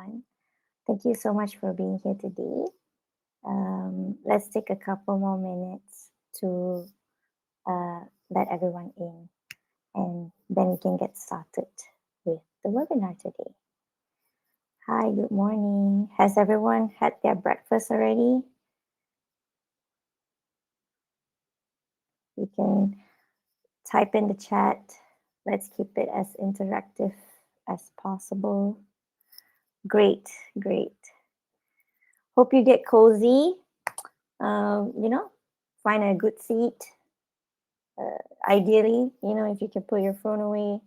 everyone. Thank you so much for being here today. Let's take a couple more minutes to uh, let everyone in, and then we can get started with the webinar today. Hi, good morning. Has everyone had their breakfast already? You can type in the chat. Let's keep it as interactive as possible. Great, great. Hope you get cozy. You know, find a good seat. Ideally, if you can put your phone away,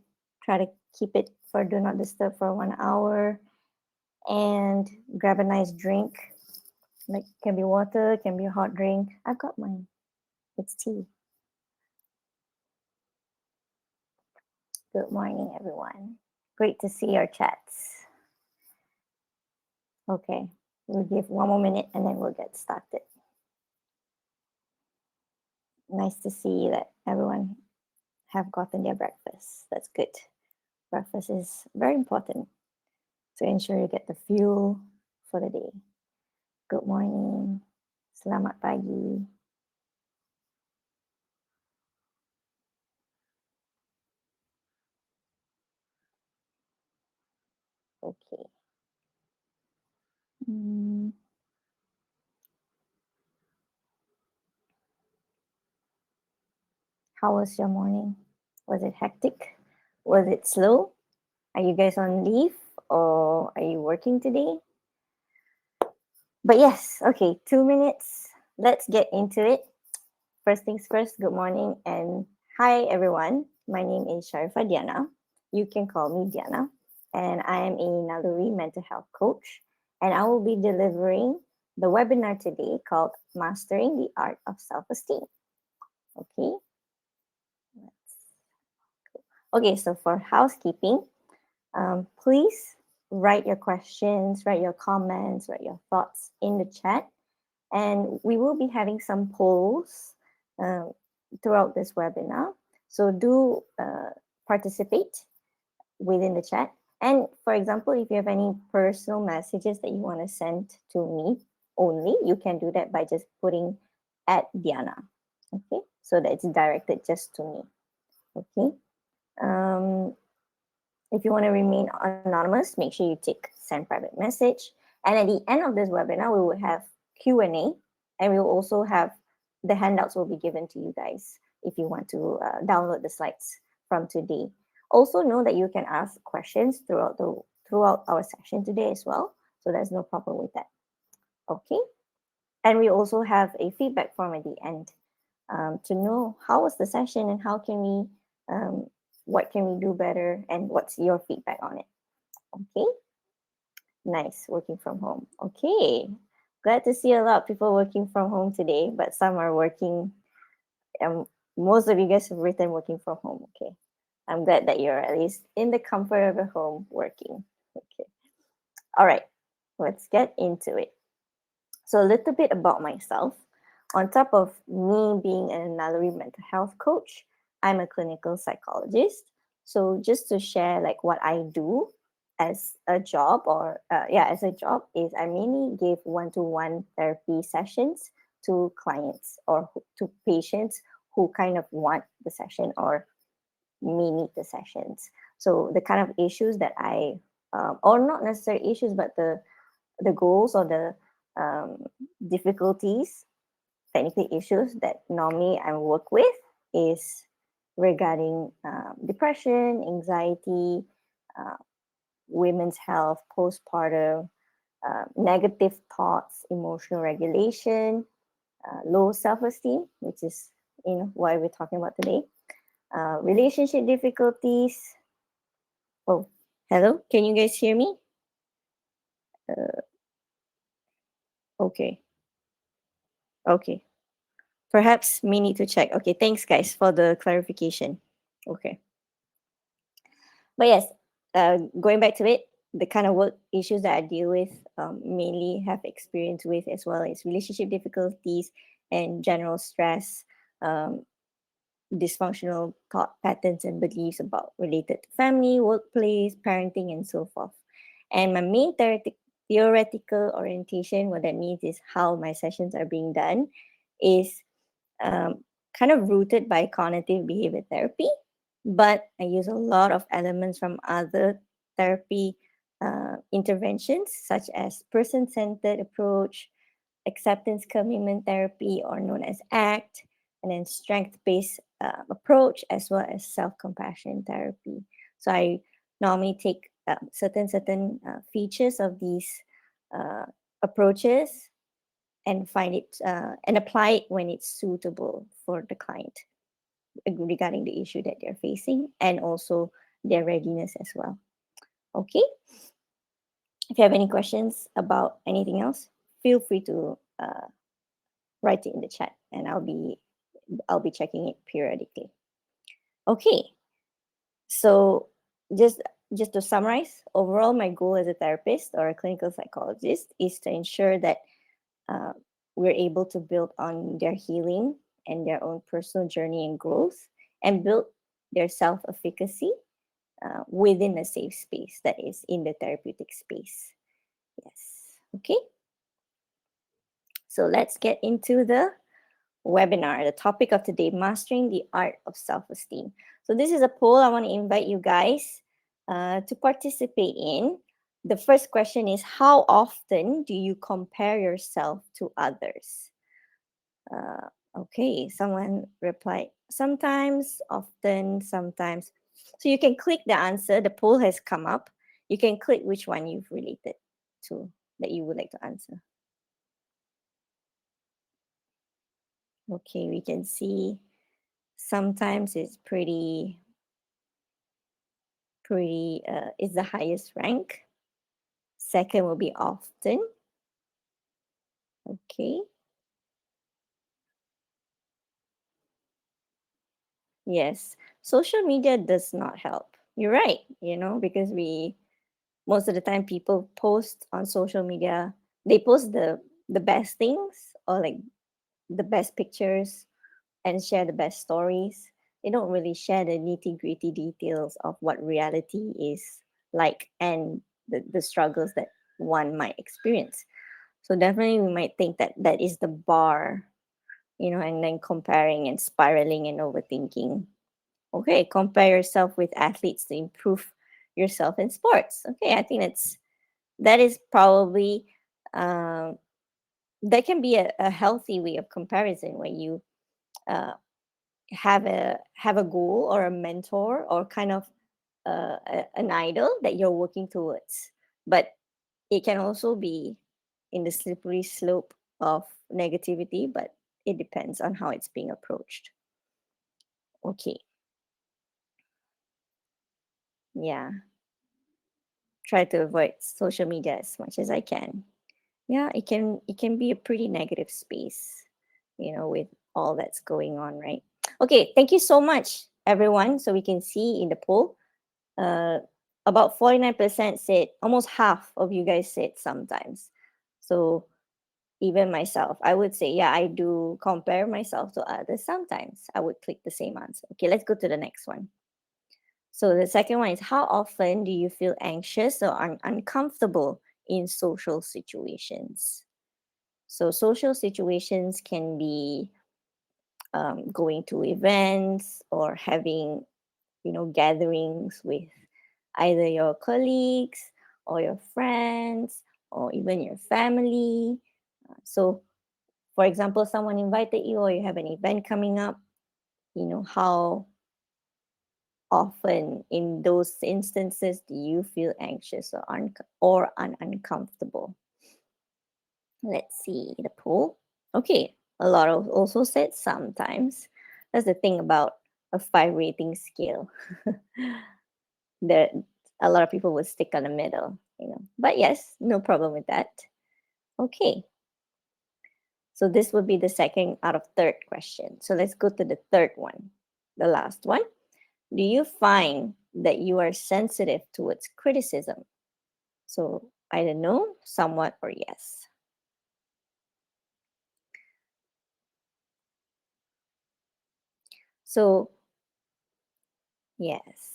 try to keep it for do not disturb for 1 hour and grab a nice drink. Like, can be water, can be a hot drink. I've got mine. It's tea. Good morning, everyone. Great to see your chats. Okay, we'll give one more minute and then we'll get started. Nice to see that everyone have gotten their breakfast. That's good. Breakfast is very important to ensure you get the fuel for the day. Good morning. Selamat pagi. Okay. Mm, how was your morning? Was it hectic? Was it slow? Are you guys on leave or are you working today? But yes, okay, 2 minutes. Let's get into it. First things first, good morning and hi everyone. My name is Sharifah Diana. You can call me Diana. And I am a Naluri mental health coach. And I will be delivering the webinar today called Mastering the Art of Self-Esteem. Okay. Okay, so for housekeeping, please write your questions, write your comments, write your thoughts in the chat. And we will be having some polls uh, throughout this webinar. So do participate within the chat. And for example, if you have any personal messages that you want to send to me only, you can do that by just putting at Diana. Okay, so that it's directed just to me. Okay. Um, if you want to remain anonymous, make sure you tick send private message. And at the end of this webinar, we will have Q&A, and we will also have the handouts will be given to you guys if you want to download the slides from today. Also know that you can ask questions throughout our session today as well. So there's no problem with that. Okay. And we also have a feedback form at the end to know how was the session and how can we what can we do better and what's your feedback on it. Okay. Nice, working from home. Okay, glad to see a lot of people working from home today, but some are working. Most of you guys have written working from home. Okay, I'm glad that you're at least in the comfort of your home working. Okay, all right, let's get into it. So a little bit about myself. On top of me being a Naluri mental health coach, I'm a clinical psychologist. So just to share like what I do as a job as a job is I mainly give one-to-one therapy sessions to clients or to patients who kind of want the session or may need the sessions. So the kind of issues that or not necessarily issues, but the goals or the difficulties, technically issues that normally I work with is regarding depression, anxiety, uh, women's health, postpartum, negative thoughts, emotional regulation, low self-esteem, which is why we're talking about today, relationship difficulties. Oh, hello, can you guys hear me? Okay, okay. Perhaps me need to check. Okay, thanks guys for the clarification. Okay. But yes, going back to it, the kind of work issues that I deal with mainly have experience with as well as relationship difficulties and general stress, um, dysfunctional thought patterns and beliefs about related to family, workplace, parenting, and so forth. And my main theoretical orientation, what that means is how my sessions are being done, is kind of rooted by cognitive behavior therapy, but I use a lot of elements from other therapy interventions, such as person centered approach, acceptance commitment therapy, or known as ACT, and then strength based approach, as well as self compassion therapy. So I normally take certain features of these uh, approaches and find it and apply it when it's suitable for the client regarding the issue that they're facing and also their readiness as well. Okay, if you have any questions about anything else, feel free to write it in the chat, and I'll be checking it periodically. Okay, so just just to summarize, overall, my goal as a therapist or a clinical psychologist is to ensure that uh, we're able to build on their healing and their own personal journey and growth, and build their self efficacy within a safe space, that is in the therapeutic space. Yes. Okay. So let's get into the webinar. The topic of today: mastering the art of self-esteem. So this is a poll I want to invite you guys to participate in. The first question is: how often do you compare yourself to others? Uh, okay, someone replied, sometimes, often, sometimes. So you can click the answer. The poll has come up. You can click which one you've related to that you would like to answer. Okay, we can see sometimes it's pretty is the highest rank. Second will be often. Okay. Yes. Social media does not help. You're right, because most of the time people post on social media, they post the best things, or like the best pictures, and share the best stories. They don't really share the nitty-gritty details of what reality is like, and the struggles that one might experience. So definitely we might think that that is the bar, and then comparing and spiraling and overthinking. Okay, compare yourself with athletes to improve yourself in sports. Okay, I think that is probably um, that can be a healthy way of comparison, where you uh, have a goal or a mentor, or kind of an idol that you're working towards. But it can also be in the slippery slope of negativity, but it depends on how it's being approached. Okay, yeah, try to avoid social media as much as I can. Yeah, it can be a pretty negative space, with all that's going on, right? Okay, thank you so much, everyone. So we can see in the poll, uh, about 49% said, almost half of you guys said sometimes. So even myself, I would say, yeah, I do compare myself to others sometimes. I would click the same answer. Okay, let's go to the next one. So the second one is: how often do you feel anxious or uncomfortable in social situations? So social situations can be going to events, or having, gatherings with either your colleagues or your friends, or even your family. So, for example, someone invited you, or you have an event coming up, how often in those instances do you feel anxious or uncomfortable? Let's see the poll. Okay, a lot of also said sometimes. That's the thing about a 5 rating scale. There, a lot of people would stick on the middle. But yes, no problem with that. Okay, so this would be the second out of third question. So let's go to the third one, the last one. Do you find that you are sensitive towards criticism? So either no, somewhat, or yes. So yes.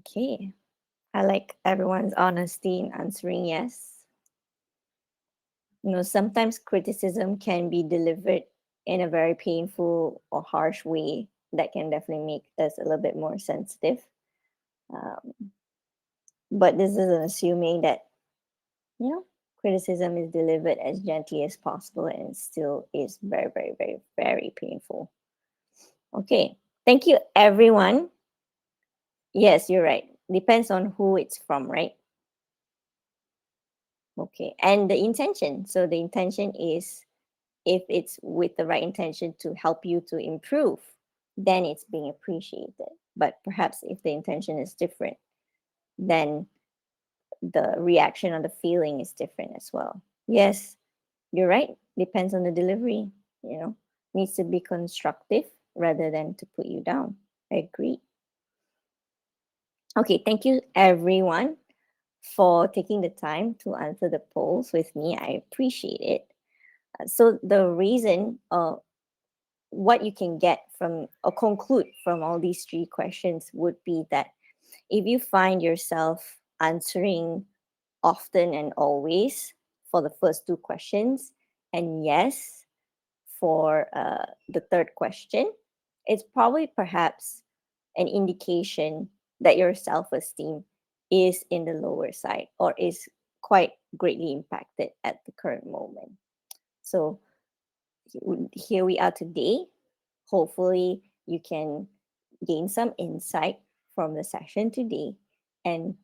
Okay. I like everyone's honesty in answering yes. Sometimes criticism can be delivered in a very painful or harsh way that can definitely make us a little bit more sensitive. Um, but this isn't assuming that, you know, criticism is delivered as gently as possible and it still is very, very, very, very painful. Okay. Thank you, everyone. Yes, you're right. Depends on who it's from, right? Okay. And the intention. So the intention is, if it's with the right intention to help you to improve, then it's being appreciated. But perhaps if the intention is different, then the reaction or the feeling is different as well. Yes, you're right. Depends on the delivery, you know, needs to be constructive rather than to put you down. I agree. Okay, thank you everyone for taking the time to answer the polls with me. I appreciate it. So the reason what you can get from or conclude from all these three questions would be that if you find yourself answering often and always for the first two questions, and yes for the third question, it's probably perhaps an indication that your self esteem is in the lower side or is quite greatly impacted at the current moment. So here we are today. Hopefully, you can gain some insight from the session today and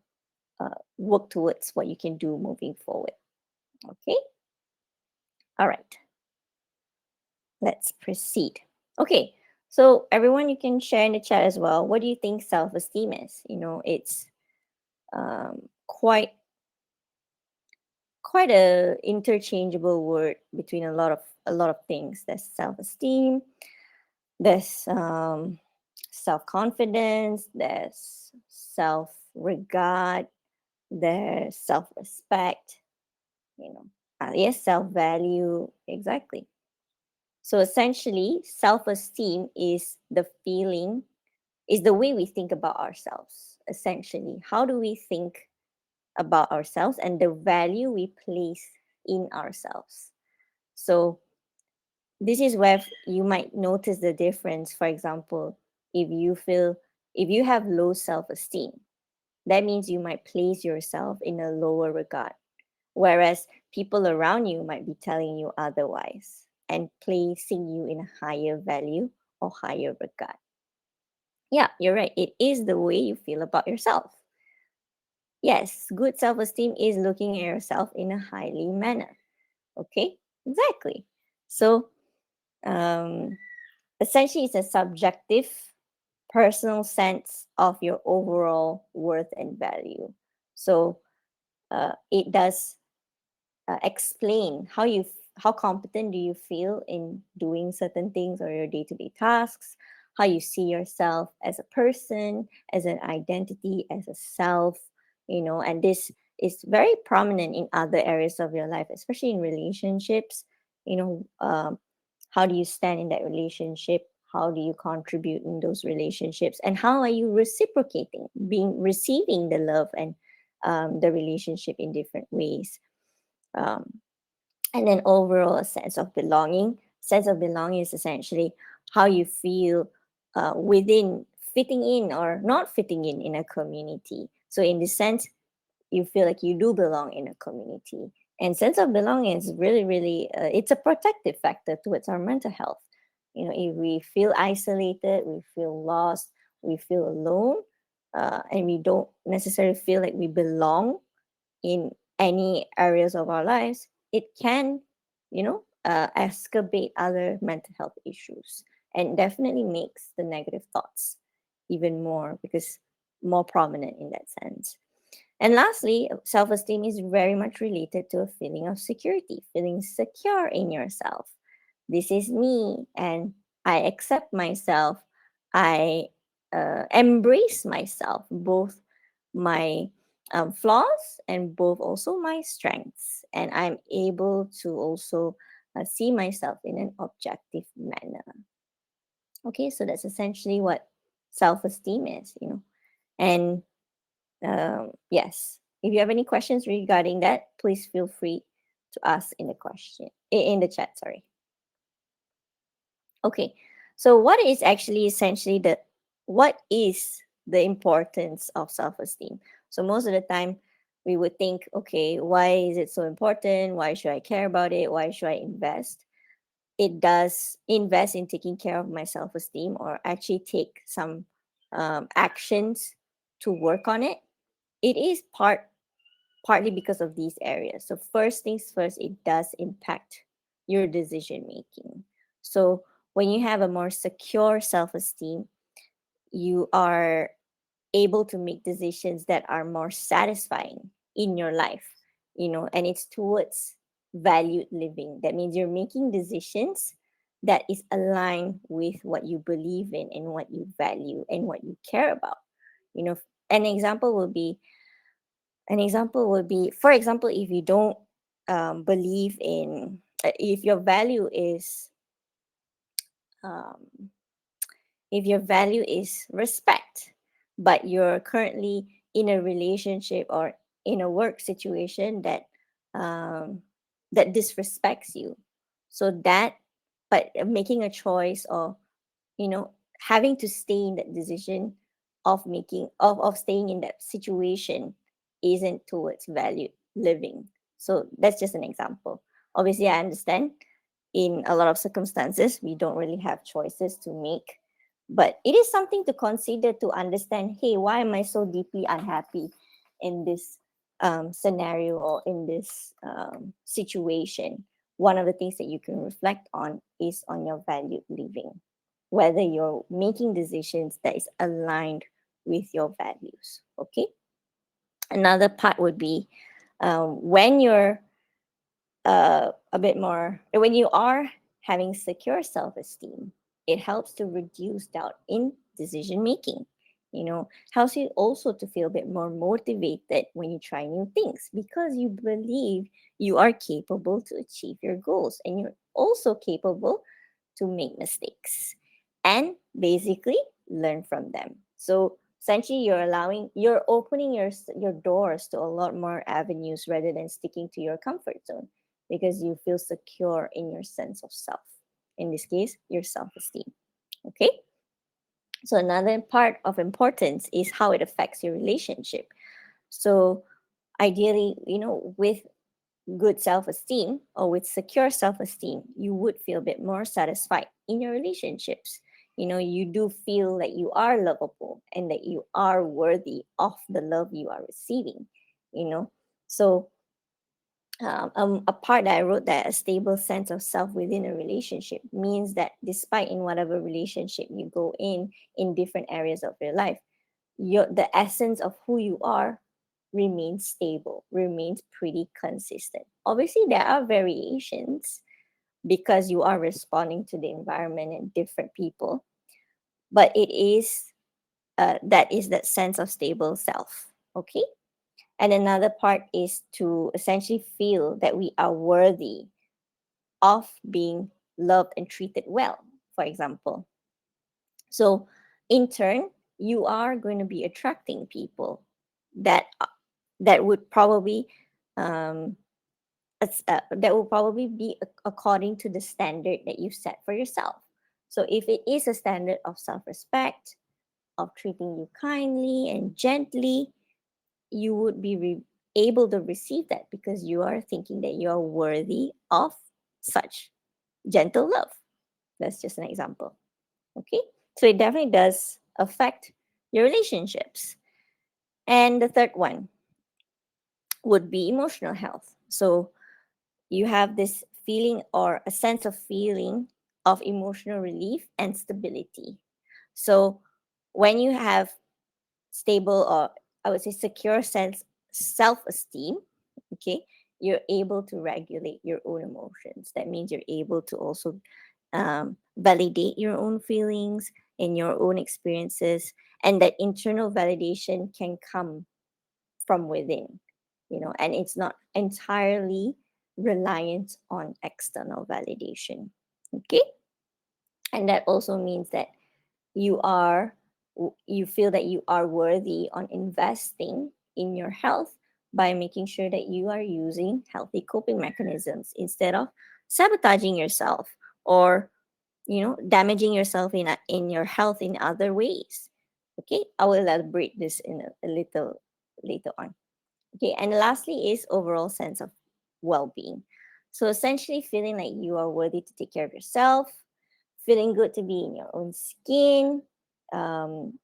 work towards what you can do moving forward. Okay. All right. Let's proceed. Okay. So everyone, you can share in the chat as well. What do you think self-esteem is? It's quite a interchangeable word between a lot of things. There's self-esteem. There's self-confidence. There's self-regard. There's self-respect. Yes, self-value. Exactly. So essentially, self-esteem is the way we think about ourselves. Essentially, how do we think about ourselves and the value we place in ourselves? So this is where you might notice the difference. For example, if you feel if you have low self-esteem, that means you might place yourself in a lower regard, whereas people around you might be telling you otherwise and placing you in a higher value or higher regard. Yeah, you're right. It is the way you feel about yourself. Yes, good self esteem is looking at yourself in a highly manner. Okay, exactly. So, um, essentially, it's a subjective, personal sense of your overall worth and value. So, it does explain how competent do you feel in doing certain things or your day-to-day tasks, how you see yourself as a person, as an identity, as a self, and this is very prominent in other areas of your life, especially in relationships. How do you stand in that relationship? How do you contribute in those relationships, and how are you reciprocating, being receiving the love and the relationship in different ways? um, and then overall a sense of belonging is essentially how you feel within fitting in or not fitting in a community. So in this sense, you feel like you do belong in a community, and sense of belonging is really, really it's a protective factor towards our mental health. If we feel isolated, we feel lost, we feel alone, and we don't necessarily feel like we belong in any areas of our lives, it can, exacerbate other mental health issues and definitely makes the negative thoughts even more because more prominent in that sense. And lastly, self esteem is very much related to a feeling of security, feeling secure in yourself. This is me, and I accept myself. I embrace myself, both my flaws and both also my strengths. And I'm able to also see myself in an objective manner. Okay, so that's essentially what self esteem is. And Yes. If you have any questions regarding that, please feel free to ask in the in the chat. Sorry. Okay. So what is the importance of self-esteem? So most of the time we would think, okay, why is it so important? Why should I care about it? Why should I invest? It does invest in taking care of my self-esteem, or actually take some actions to work on it. It is partly because of these areas. So first things first, it does impact your decision making. So when you have a more secure self-esteem, you are able to make decisions that are more satisfying in your life, and it's towards valued living. That means you're making decisions that is aligned with what you believe in and what you value and what you care about. You know, an example will be for example, if you don't believe in, if your value is um, if your value is respect, but you're currently in a relationship or in a work situation um, that disrespects you, so that but making a choice, or having to stay in that decision of staying in that situation isn't towards valued living. So that's just an example. Obviously, I understand in a lot of circumstances we don't really have choices to make, but it is something to consider, to understand, hey, why am I so deeply unhappy in this scenario, or in this situation? One of the things that you can reflect on is on your valued living, whether you're making decisions that is aligned with your values. Okay. Another part would be when you're a bit more when you are having secure self-esteem, it helps to reduce doubt in decision making. Helps you also to feel a bit more motivated when you try new things, because you believe you are capable to achieve your goals, and you're also capable to make mistakes and basically learn from them. So essentially, you're opening your doors to a lot more avenues rather than sticking to your comfort zone, because you feel secure in your sense of self. In this case, your self-esteem. Okay. So another part of importance is how it affects your relationship. So ideally, with good self esteem, or with secure self esteem, you would feel a bit more satisfied in your relationships. You do feel that you are lovable and that you are worthy of the love you are receiving. So a part that I wrote, that a stable sense of self within a relationship means that despite in whatever relationship you go in different areas of your life, the essence of who you are remains stable, remains pretty consistent. Obviously, there are variations because you are responding to the environment and different people, but it is that is that sense of stable self. Okay. And another part is to essentially feel that we are worthy of being loved and treated well, for example. So, in turn, you are going to be attracting people that that would probably um, that will probably be according to the standard that you set for yourself. So, if it is a standard of self-respect, of treating you kindly and gently, you would be able to receive that, because you are thinking that you are worthy of such gentle love. That's just an example. Okay. So it definitely does affect your relationships. And the third one would be emotional health. So you have this feeling, or a sense of feeling, of emotional relief and stability. So when you have stable, or I would say secure sense self-esteem, okay, you're able to regulate your own emotions. That means you're able to also validate your own feelings and your own experiences, and that internal validation can come from within, and it's not entirely reliant on external validation. Okay. And that also means that you are you feel that you are worthy on investing in your health by making sure that you are using healthy coping mechanisms instead of sabotaging yourself or damaging yourself in your health in other ways. Okay, I will elaborate this in a little later on. Okay, and lastly is overall sense of well-being. So essentially feeling like you are worthy to take care of yourself, feeling good to be in your own skin, um,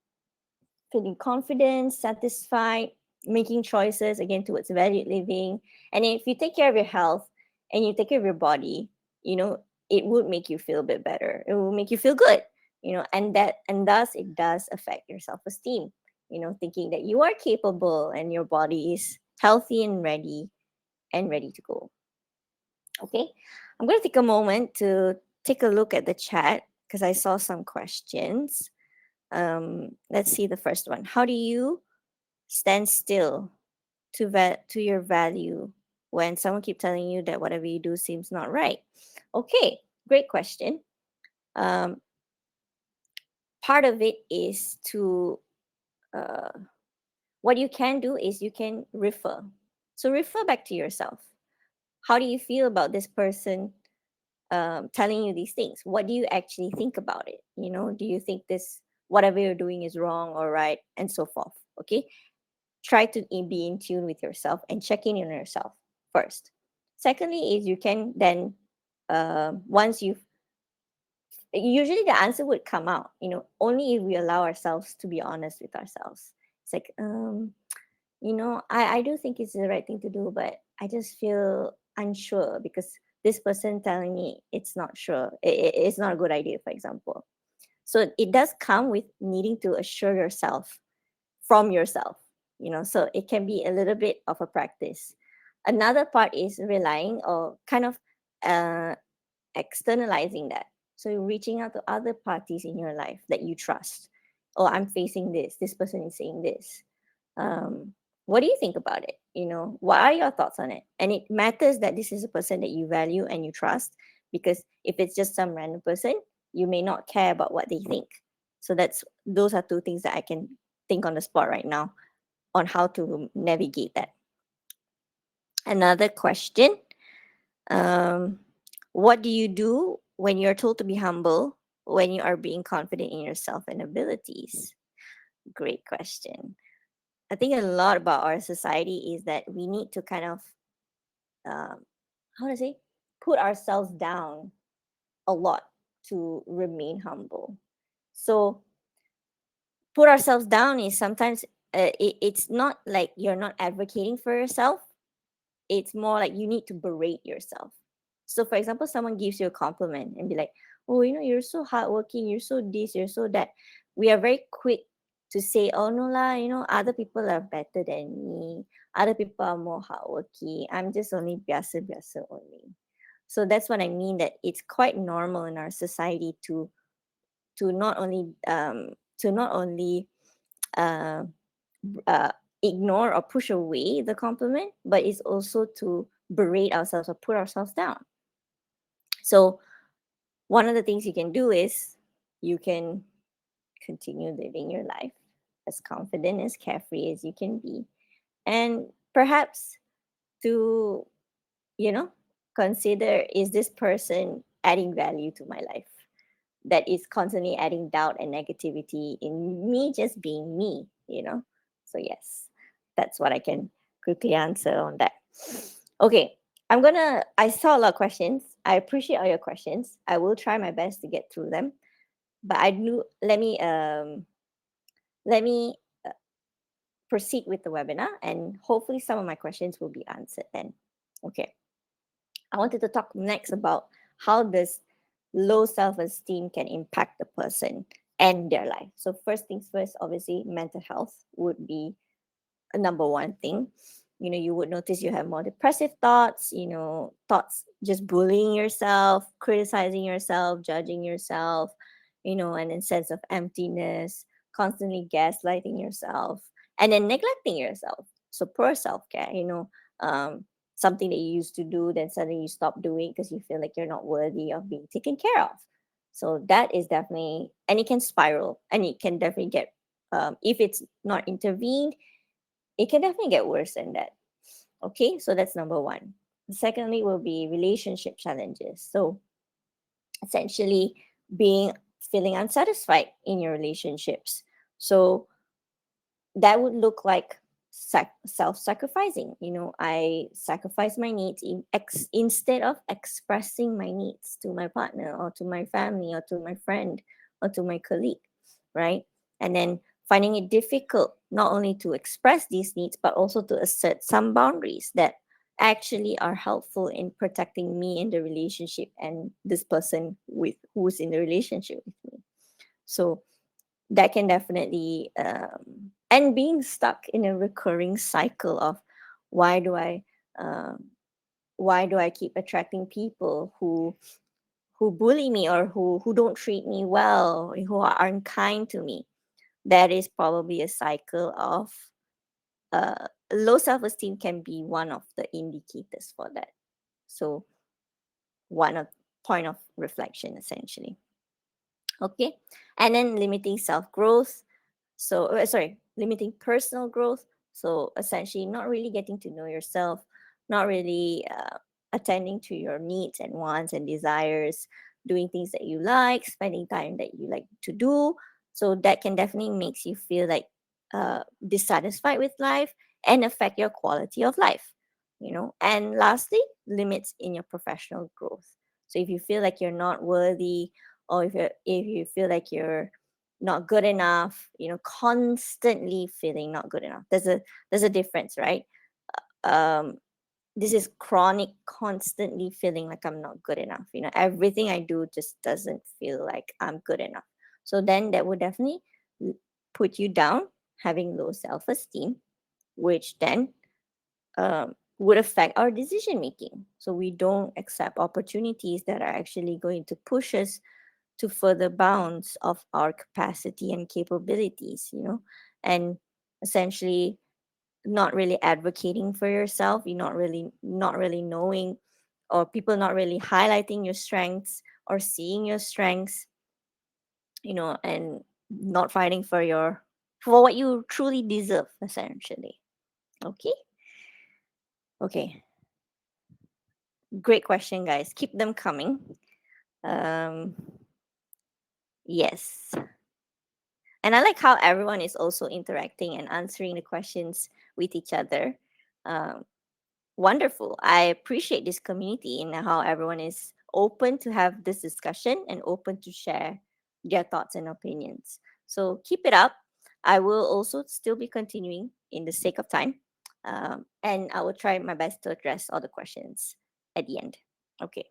feeling confident, satisfied, making choices again towards valued living. And if you take care of your health and you take care of your body, it would make you feel a bit better. It will make you feel good, and thus it does affect your self-esteem. Thinking that you are capable and your body is healthy and ready to go. Okay. I'm gonna take a moment to take a look at the chat because I saw some questions. Let's see the first one. How do you stand still to your value when someone keep telling you that whatever you do seems not right? Okay, great question. Um, Part of it is to uh, what you can do is you can refer. So refer back to yourself. How do you feel about this person telling you these things? What do you actually think about it? Do you think this whatever you're doing is wrong or right, and so forth? Okay, try to be in tune with yourself and check in on yourself first. Secondly is you can then once you've usually the answer would come out, only if we allow ourselves to be honest with ourselves. It's like I do think it's the right thing to do, but I just feel unsure because this person telling me it's not sure, it's not a good idea, for example. So it does come with needing to assure yourself from yourself, so it can be a little bit of a practice. Another part is relying or kind of uh, externalizing that. So reaching out to other parties in your life that you trust. Oh, I'm facing this person is saying this. um, what do you think about it? What are your thoughts on it? And it matters that this is a person that you value and you trust, because if it's just some random person, you may not care about what they think. So those are two things that I can think on the spot right now on how to navigate that. Another question. um, what do you do when you're told to be humble when you are being confident in yourself and abilities? Great question. I think a lot about our society is that we need to kind of, um, how to say, put ourselves down a lot to remain humble. So, put ourselves down is sometimes it's not like you're not advocating for yourself, it's more like you need to berate yourself. So, for example, someone gives you a compliment and be like, "Oh, you're so hardworking. You're so this. You're so that." We are very quick to say, "Oh no lah, other people are better than me. Other people are more hardworking. I'm just only biasa biasa only." So that's what I mean. That it's quite normal in our society to not only to not only uh, uh, ignore or push away the compliment, but it's also to berate ourselves or put ourselves down. So, one of the things you can do is you can continue living your life as confident, as carefree as you can be. And perhaps to, you know, consider, is this person adding value to my life? That is constantly adding doubt and negativity in me just being me. So, yes, that's what I can quickly answer on that. Okay, I saw a lot of questions. I appreciate all your questions. I will try my best to get through them. But let me proceed with the webinar, and hopefully some of my questions will be answered then. Okay. I wanted to talk next about how this low self-esteem can impact the person and their life. So first things first, obviously mental health would be a number one thing. You would notice you have more depressive thoughts, thoughts just bullying yourself, criticizing yourself, judging yourself, and a sense of emptiness, constantly gaslighting yourself, and then neglecting yourself. So poor self-care, something that you used to do, then suddenly you stop doing because you feel like you're not worthy of being taken care of. So that is definitely, and it can spiral, and it can definitely get if it's not intervened, it can definitely get worse than that. Okay, so that's number one. Secondly, will be relationship challenges. So essentially, being feeling unsatisfied in your relationships. So that would look like self-sacrificing. I sacrifice my needs instead of expressing my needs to my partner or to my family or to my friend or to my colleague, right? And then finding it difficult not only to express these needs but also to assert some boundaries that actually are helpful in protecting me in the relationship and this person with who's in the relationship with me. So that can definitely and being stuck in a recurring cycle of why do I um, why do I keep attracting people who bully me or who don't treat me well, who are unkind to me. That is probably a cycle of low self-esteem can be one of the indicators for that. So one of point of reflection essentially. Okay, and then limiting self-growth. So sorry, limiting personal growth. So essentially not really getting to know yourself, not really attending to your needs and wants and desires, doing things that you like, spending time that you like to do. So that can definitely makes you feel like dissatisfied with life and affect your quality of life. And lastly, limits in your professional growth. So if you feel like you're not worthy, or if you feel like you're not good enough, constantly feeling not good enough, there's a difference, right? um this is chronic, constantly feeling like I'm not good enough. Everything I do just doesn't feel like I'm good enough. So then that would definitely l- put you down, having low self-esteem, which then would affect our decision making. So we don't accept opportunities that are actually going to push us to further bounds of our capacity and capabilities, and essentially not really advocating for yourself. You're not really knowing, or people not really highlighting your strengths or seeing your strengths, and not fighting for what you truly deserve, essentially. Okay. Okay, great question, guys. Keep them coming. um yes. And I like how everyone is also interacting and answering the questions with each other. Um, Wonderful. I appreciate this community and how everyone is open to have this discussion and open to share their thoughts and opinions. So keep it up. I will also still be continuing in the sake of time. And I will try my best to address all the questions at the end. Okay.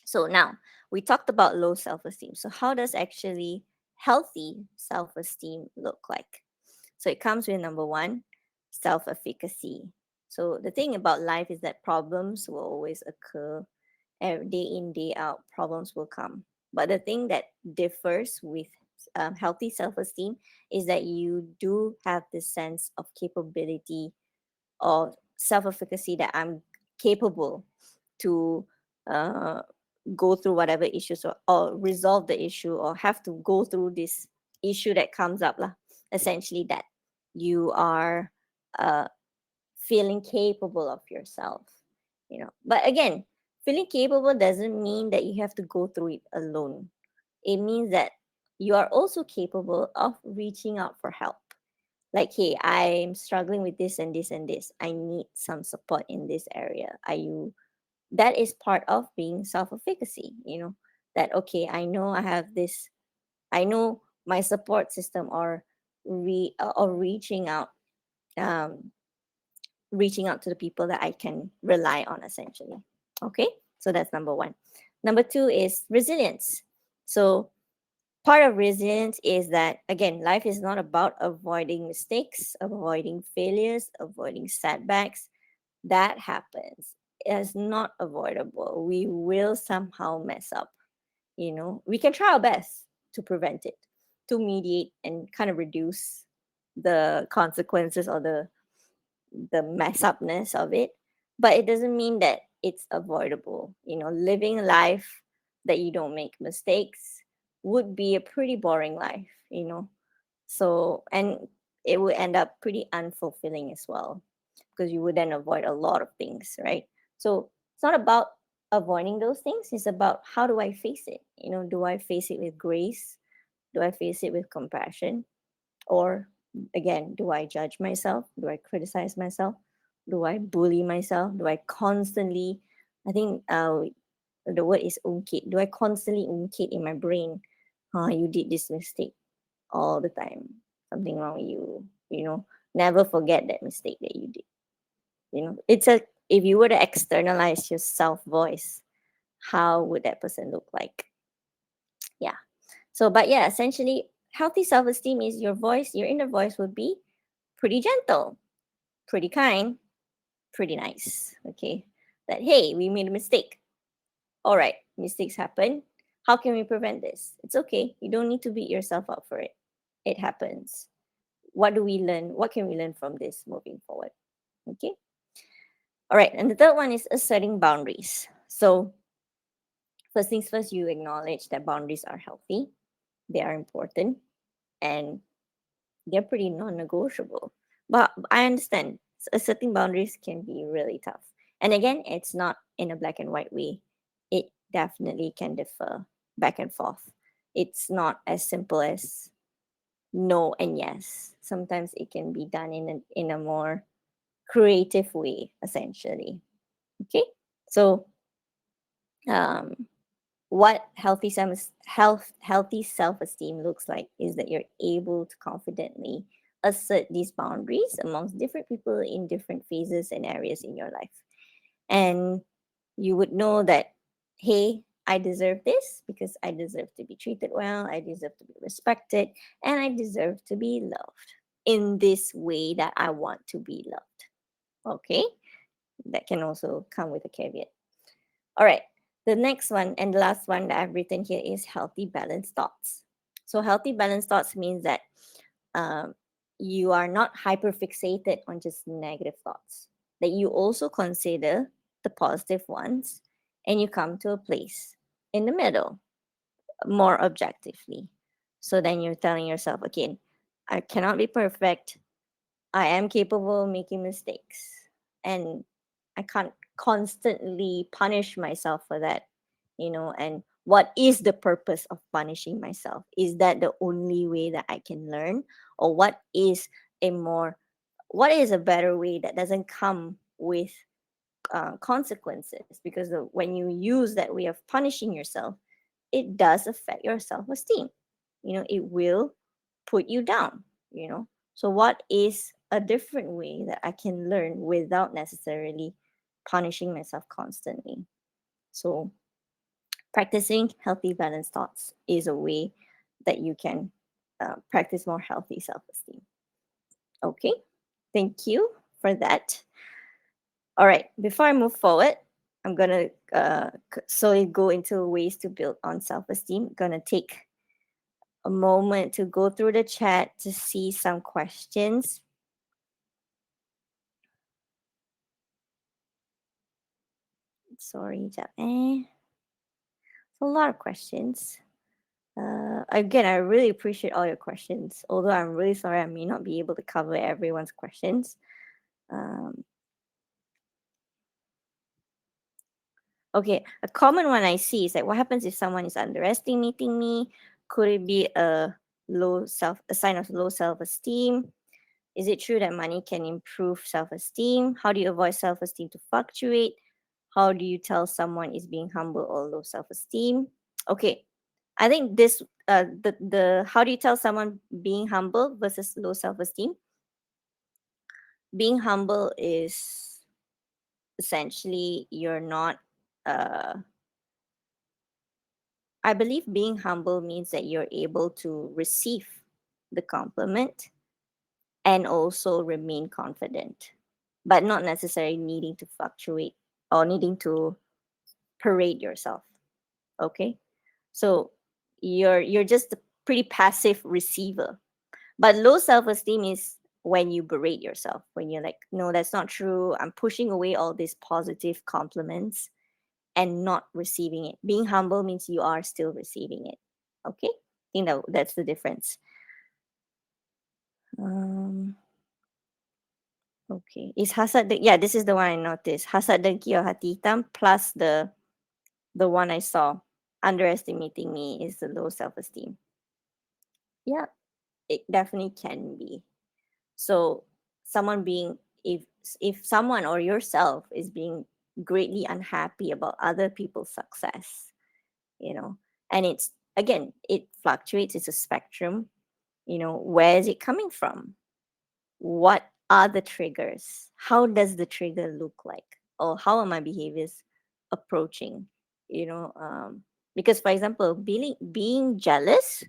So now we talked about low self esteem. So, how does actually healthy self esteem look like? So, it comes with number one, self efficacy. So, the thing about life is that problems will always occur. Day in, day out, problems will come. But the thing that differs with healthy self esteem is that you do have this sense of capability or self efficacy, that I'm capable to uh, go through whatever issues, or resolve the issue, or have to go through this issue that comes up lah. Essentially that you are uh, feeling capable of yourself. But again, feeling capable doesn't mean that you have to go through it alone. It means that you are also capable of reaching out for help. Like, hey, I'm struggling with this and this and this, I need some support in this area. Are you That is part of being self-efficacy. That, okay, I know I have this, I know my support system, or um reaching out to the people that I can rely on, essentially. Okay, so that's number one. Number two is resilience. So part of resilience is that, again, life is not about avoiding mistakes, avoiding failures, avoiding setbacks. That happens. It's not avoidable. We will somehow mess up. We can try our best to prevent it, to mediate and kind of reduce the consequences or the mess upness of it. But it doesn't mean that it's avoidable. Living a life that you don't make mistakes would be a pretty boring life. So, and it would end up pretty unfulfilling as well, because you would then avoid a lot of things, right? So it's not about avoiding those things, it's about how do I face it? Do I face it with grace? Do I face it with compassion? Or again, do I judge myself? Do I criticize myself? Do I bully myself? Do I constantly, I think the word is unkit. Do I constantly unkit in my brain, you did this mistake all the time. Something wrong with you, never forget that mistake that you did. It's a if you were to externalize your self voice, how would that person look like? Yeah. So, but yeah, essentially, healthy self esteem is your inner voice would be pretty gentle, pretty kind, pretty nice. Okay. That, hey, we made a mistake. All right, mistakes happen. How can we prevent this? It's okay. You don't need to beat yourself up for it. It happens. What do we learn? What can we learn from this moving forward? Okay. All right. And the third one is asserting boundaries. So, first things first, you acknowledge that boundaries are healthy, they are important, and they're pretty non-negotiable. But I understand setting boundaries can be really tough. And again, it's not in a black and white way. It definitely can differ back and forth. It's not as simple as no and yes. Sometimes it can be done in a more creative way, essentially. Okay, so um, what healthy self-esteem looks like is that you're able to confidently assert these boundaries amongst different people in different phases and areas in your life. And you would know that, hey, I deserve this because I deserve to be treated well, I deserve to be respected, and I deserve to be loved in this way that I want to be loved. Okay, that can also come with a caveat. All right. The next one and the last one that I've written here is healthy balanced thoughts. So, healthy balanced thoughts means that um, you are not hyper fixated on just negative thoughts, that you also consider the positive ones, and you come to a place in the middle more objectively. So then you're telling yourself, again, I cannot be perfect. I am capable of making mistakes, and I can't constantly punish myself for that. And what is the purpose of punishing myself? Is that the only way that I can learn? Or a more, what is a better way that doesn't come with consequences? Because when you use that way of punishing yourself, it does affect your self esteem. It will put you down, you know. So, what is a different way that I can learn without necessarily punishing myself constantly? So, practicing healthy, balanced thoughts is a way that you can practice more healthy self esteem. Okay, thank you for that. All right, before I move forward, I'm gonna slowly go into ways to build on self esteem. Gonna take a moment to go through the chat to see some questions. Sorry, it's a lot of questions. Again, I really appreciate all your questions. Although I'm really sorry I may not be able to cover everyone's questions. Um, okay, a common one I see is like, what happens if someone is underestimating me? Could it be a sign of low self esteem? Is it true that money can improve self esteem? How do you avoid self esteem to fluctuate? How do you tell someone is being humble or low self esteem? Okay, I think the how do you tell someone being humble versus low self esteem? Being humble is essentially you're not. I believe being humble means that you're able to receive the compliment and also remain confident, but not necessarily needing to fluctuate or needing to parade yourself. Okay, so you're just a pretty passive receiver. But low self-esteem is when you berate yourself, when you're like, no, that's not true, I'm pushing away all these positive compliments and not receiving it. Being humble means you are still receiving it. Okay, I think that's the difference. Um, okay. Is hasad yeah, this is the one I noticed. Hasad dengki or hati hitam plus the one I saw. Underestimating me is the low self-esteem. Yeah, it definitely can be. So someone being if someone or yourself is being greatly unhappy about other people's success, you know, and it's again, it fluctuates, it's a spectrum, where is it coming from? What are the triggers? How does the trigger look like? Or how are my behaviors approaching? You know, because for example, being jealous,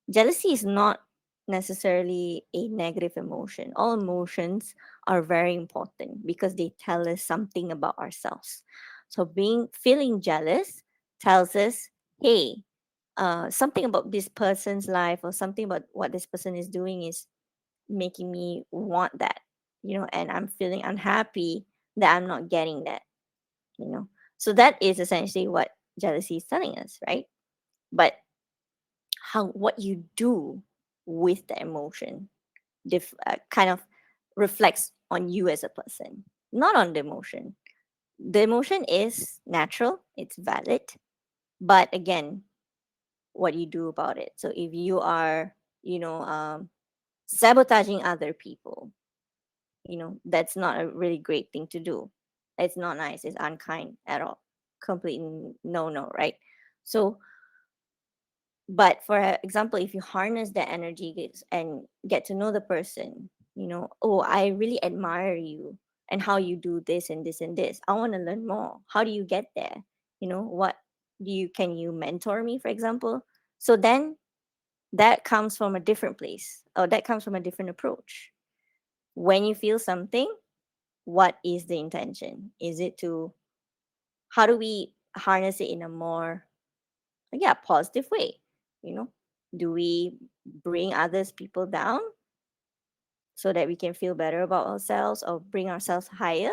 jealousy is not necessarily a negative emotion. All emotions are very important because they tell us something about ourselves. So feeling jealous tells us, hey, something about this person's life or something about what this person is doing is making me want that, and I'm feeling unhappy that I'm not getting that, you know. So that is essentially what jealousy is telling us, right? But how what you do with the emotion kind of reflects on you as a person, not on the emotion. The emotion is natural, it's valid, but again, what you do about it. So if you are, sabotaging other people, that's not a really great thing to do. It's not nice, it's unkind at all. Complete no no, right? So, but for example, if you harness that energy and get to know the person, oh, I really admire you and how you do this and this and this. I want to learn more. How do you get there? What do you can you mentor me, for example? So then that comes from a different place, or that comes from a different approach. When you feel something, what is the intention? Is it to how do we harness it in a more, yeah, positive way? You know, do we bring others people down so that we can feel better about ourselves or bring ourselves higher?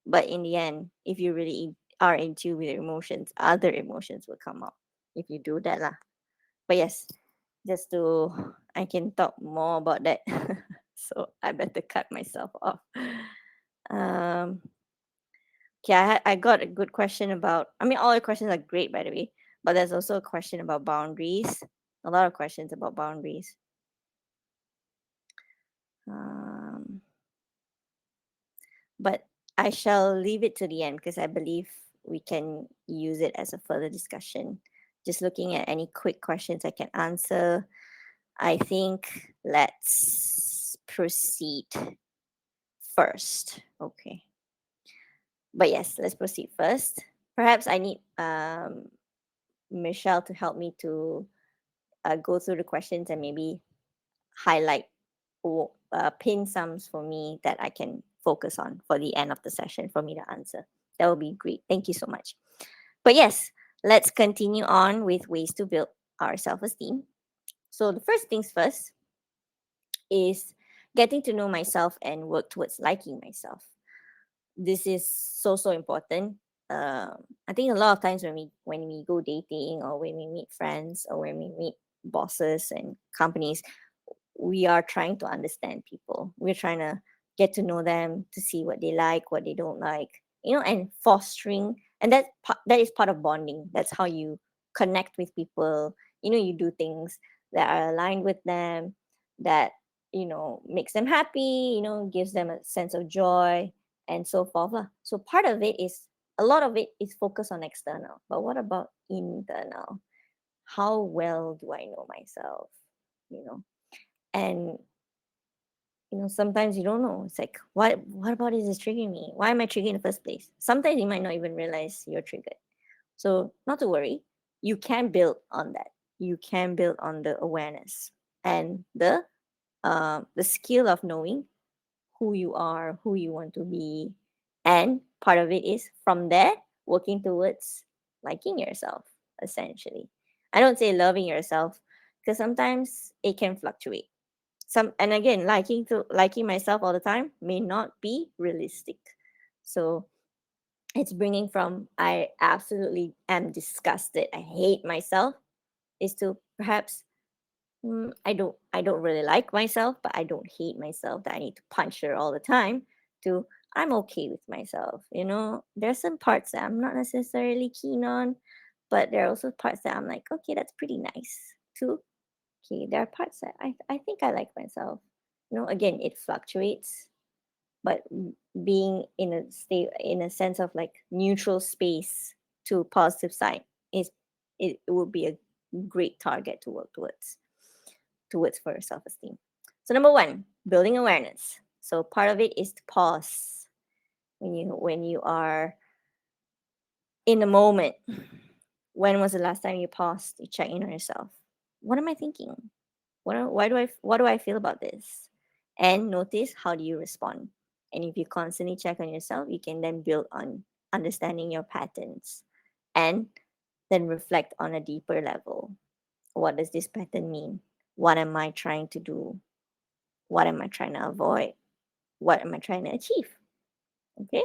But in the end, if you really are in tune with your emotions, other emotions will come up if you do that lah. But yes, just to I can talk more about that. So I better cut myself off. Um Okay, I got a good question about. I mean, all the questions are great, by the way, but there's also a question about boundaries. A lot of questions about boundaries. Um, but I shall leave it to the end because I believe we can use it as a further discussion. Just looking at any quick questions I can answer. I think let's proceed first. Okay. But yes, let's proceed first. Perhaps I need Michelle to help me to go through the questions and maybe highlight or pin sums for me that I can focus on for the end of the session for me to answer. That would be great. Thank you so much. But yes, let's continue on with ways to build our self esteem. So, the first things first is getting to know myself and work towards liking myself. This is so important. I think a lot of times when we go dating or when we meet friends or when we meet bosses and companies, we are trying to understand people. We're trying to get to know them to see what they like, what they don't like, and fostering. And that is part of bonding. That's how you connect with people. You do things that are aligned with them, that makes them happy. Gives them a sense of joy and so forth lah. So part of it is a lot of it is focused on external. But what about internal? How well do I know myself? You know, and sometimes you don't know. It's like, what about is this triggering me? Why am I triggered in the first place? Sometimes you might not even realize you're triggered. So not to worry, you can build on that. You can build on the awareness and the skill of knowing who you are, who you want to be. And part of it is from there, working towards liking yourself, essentially. I don't say loving yourself because sometimes it can fluctuate. And again, liking myself all the time may not be realistic. So it's bringing from I absolutely am disgusted, I hate myself, is to perhaps I don't really like myself, but I don't hate myself that I need to punch her all the time. To I'm okay with myself. There's some parts that I'm not necessarily keen on, but there are also parts that I'm like, okay, that's pretty nice too. Okay, there are parts that I think I like myself. Again, it fluctuates, but being in a sense of like neutral space to positive side is it would be a great target to work towards for self-esteem. So number one, building awareness. So part of it is to pause when you are in the moment. When was the last time you paused to check in on yourself? What am I thinking? What do I feel about this? And notice, how do you respond? And if you constantly check on yourself, you can then build on understanding your patterns and then reflect on a deeper level. What does this pattern mean? What am I trying to do? What am I trying to avoid? What am I trying to achieve? Okay.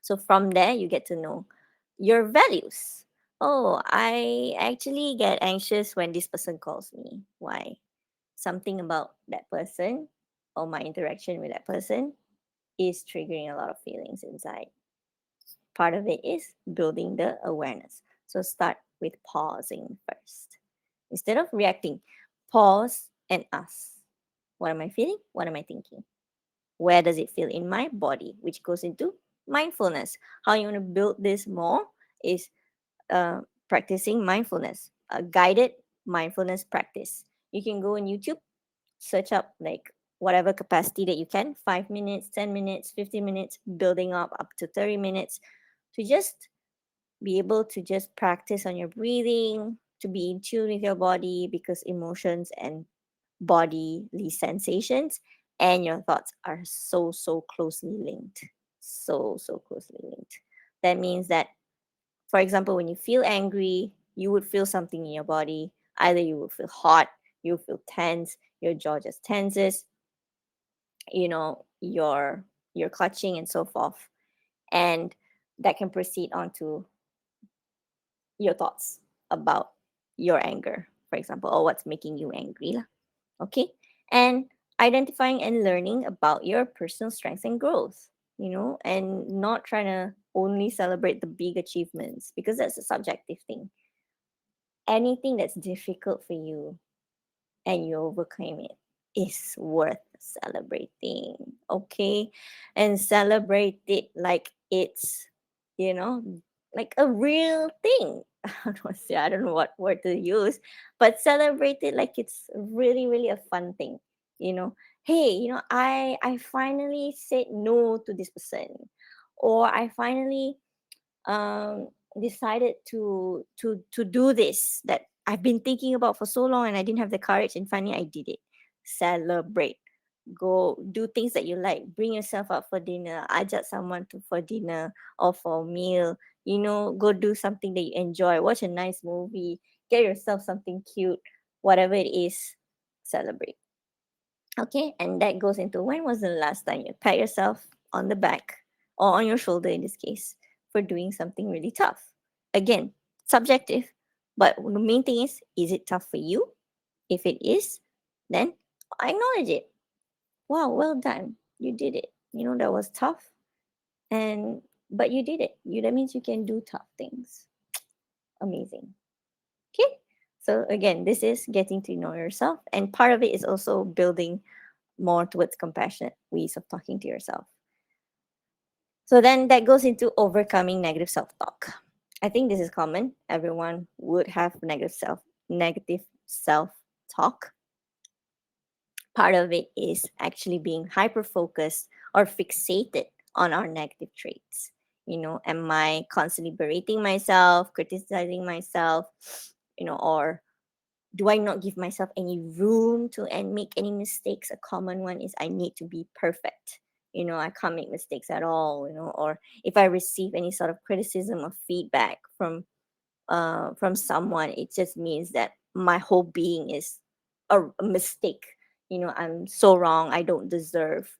So from there, you get to know your values. Oh, I actually get anxious when this person calls me. Why? Something about that person or my interaction with that person is triggering a lot of feelings inside. Part of it is building the awareness. So start with pausing first. Instead of reacting, pause and ask, what am I feeling? What am I thinking? Where does it feel in my body? Which goes into mindfulness. How you want to build this more is practicing mindfulness, a guided mindfulness practice. You can go on YouTube, search up like whatever capacity that you can, 5 minutes, 10 minutes, 15 minutes, building up to 30 minutes, to just be able to just practice on your breathing, to be in tune with your body, because emotions and bodily sensations and your thoughts are so closely linked. So closely linked. That means that, for example, when you feel angry, you would feel something in your body. Either you will feel hot, you feel tense, your jaw just tenses, you're clutching and so forth. And that can proceed on to your thoughts about your anger, for example, or what's making you angry lah. Okay. And identifying and learning about your personal strengths and growth, and not trying to only celebrate the big achievements, because that's a subjective thing. Anything that's difficult for you and you overcame it is worth celebrating. Okay. And celebrate it like it's, you know like a real thing. I don't know what word to use, but celebrate it like it's really really a fun thing. Hey, I finally said no to this person, or I finally um, decided to do this that I've been thinking about for so long, and I didn't have the courage, and finally I did it. Celebrate. Go do things that you like. Bring yourself out for dinner. Ajak someone to for dinner or for a meal. Go do something that you enjoy. Watch a nice movie. Get yourself something cute. Whatever it is, celebrate. Okay, and that goes into, when was the last time you pat yourself on the back, or on your shoulder in this case, for doing something really tough? Again, subjective, but the main thing is it tough for you? If it is, then acknowledge it. Wow, well done. You did it. That was tough, and but you did it. That means you can do tough things. Amazing. Okay. So again, this is getting to know yourself, and part of it is also building more towards compassionate ways of talking to yourself. So then that goes into overcoming negative self-talk. I think this is common. Everyone would have negative self-talk. Part of it is actually being hyper focused or fixated on our negative traits. Am I constantly berating myself, criticizing myself, or do I not give myself any room to and make any mistakes? A common one is I need to be perfect. I can't make mistakes at all. Or if I receive any sort of criticism or feedback from someone, it just means that my whole being is a mistake. I'm so wrong. Um, I don't deserve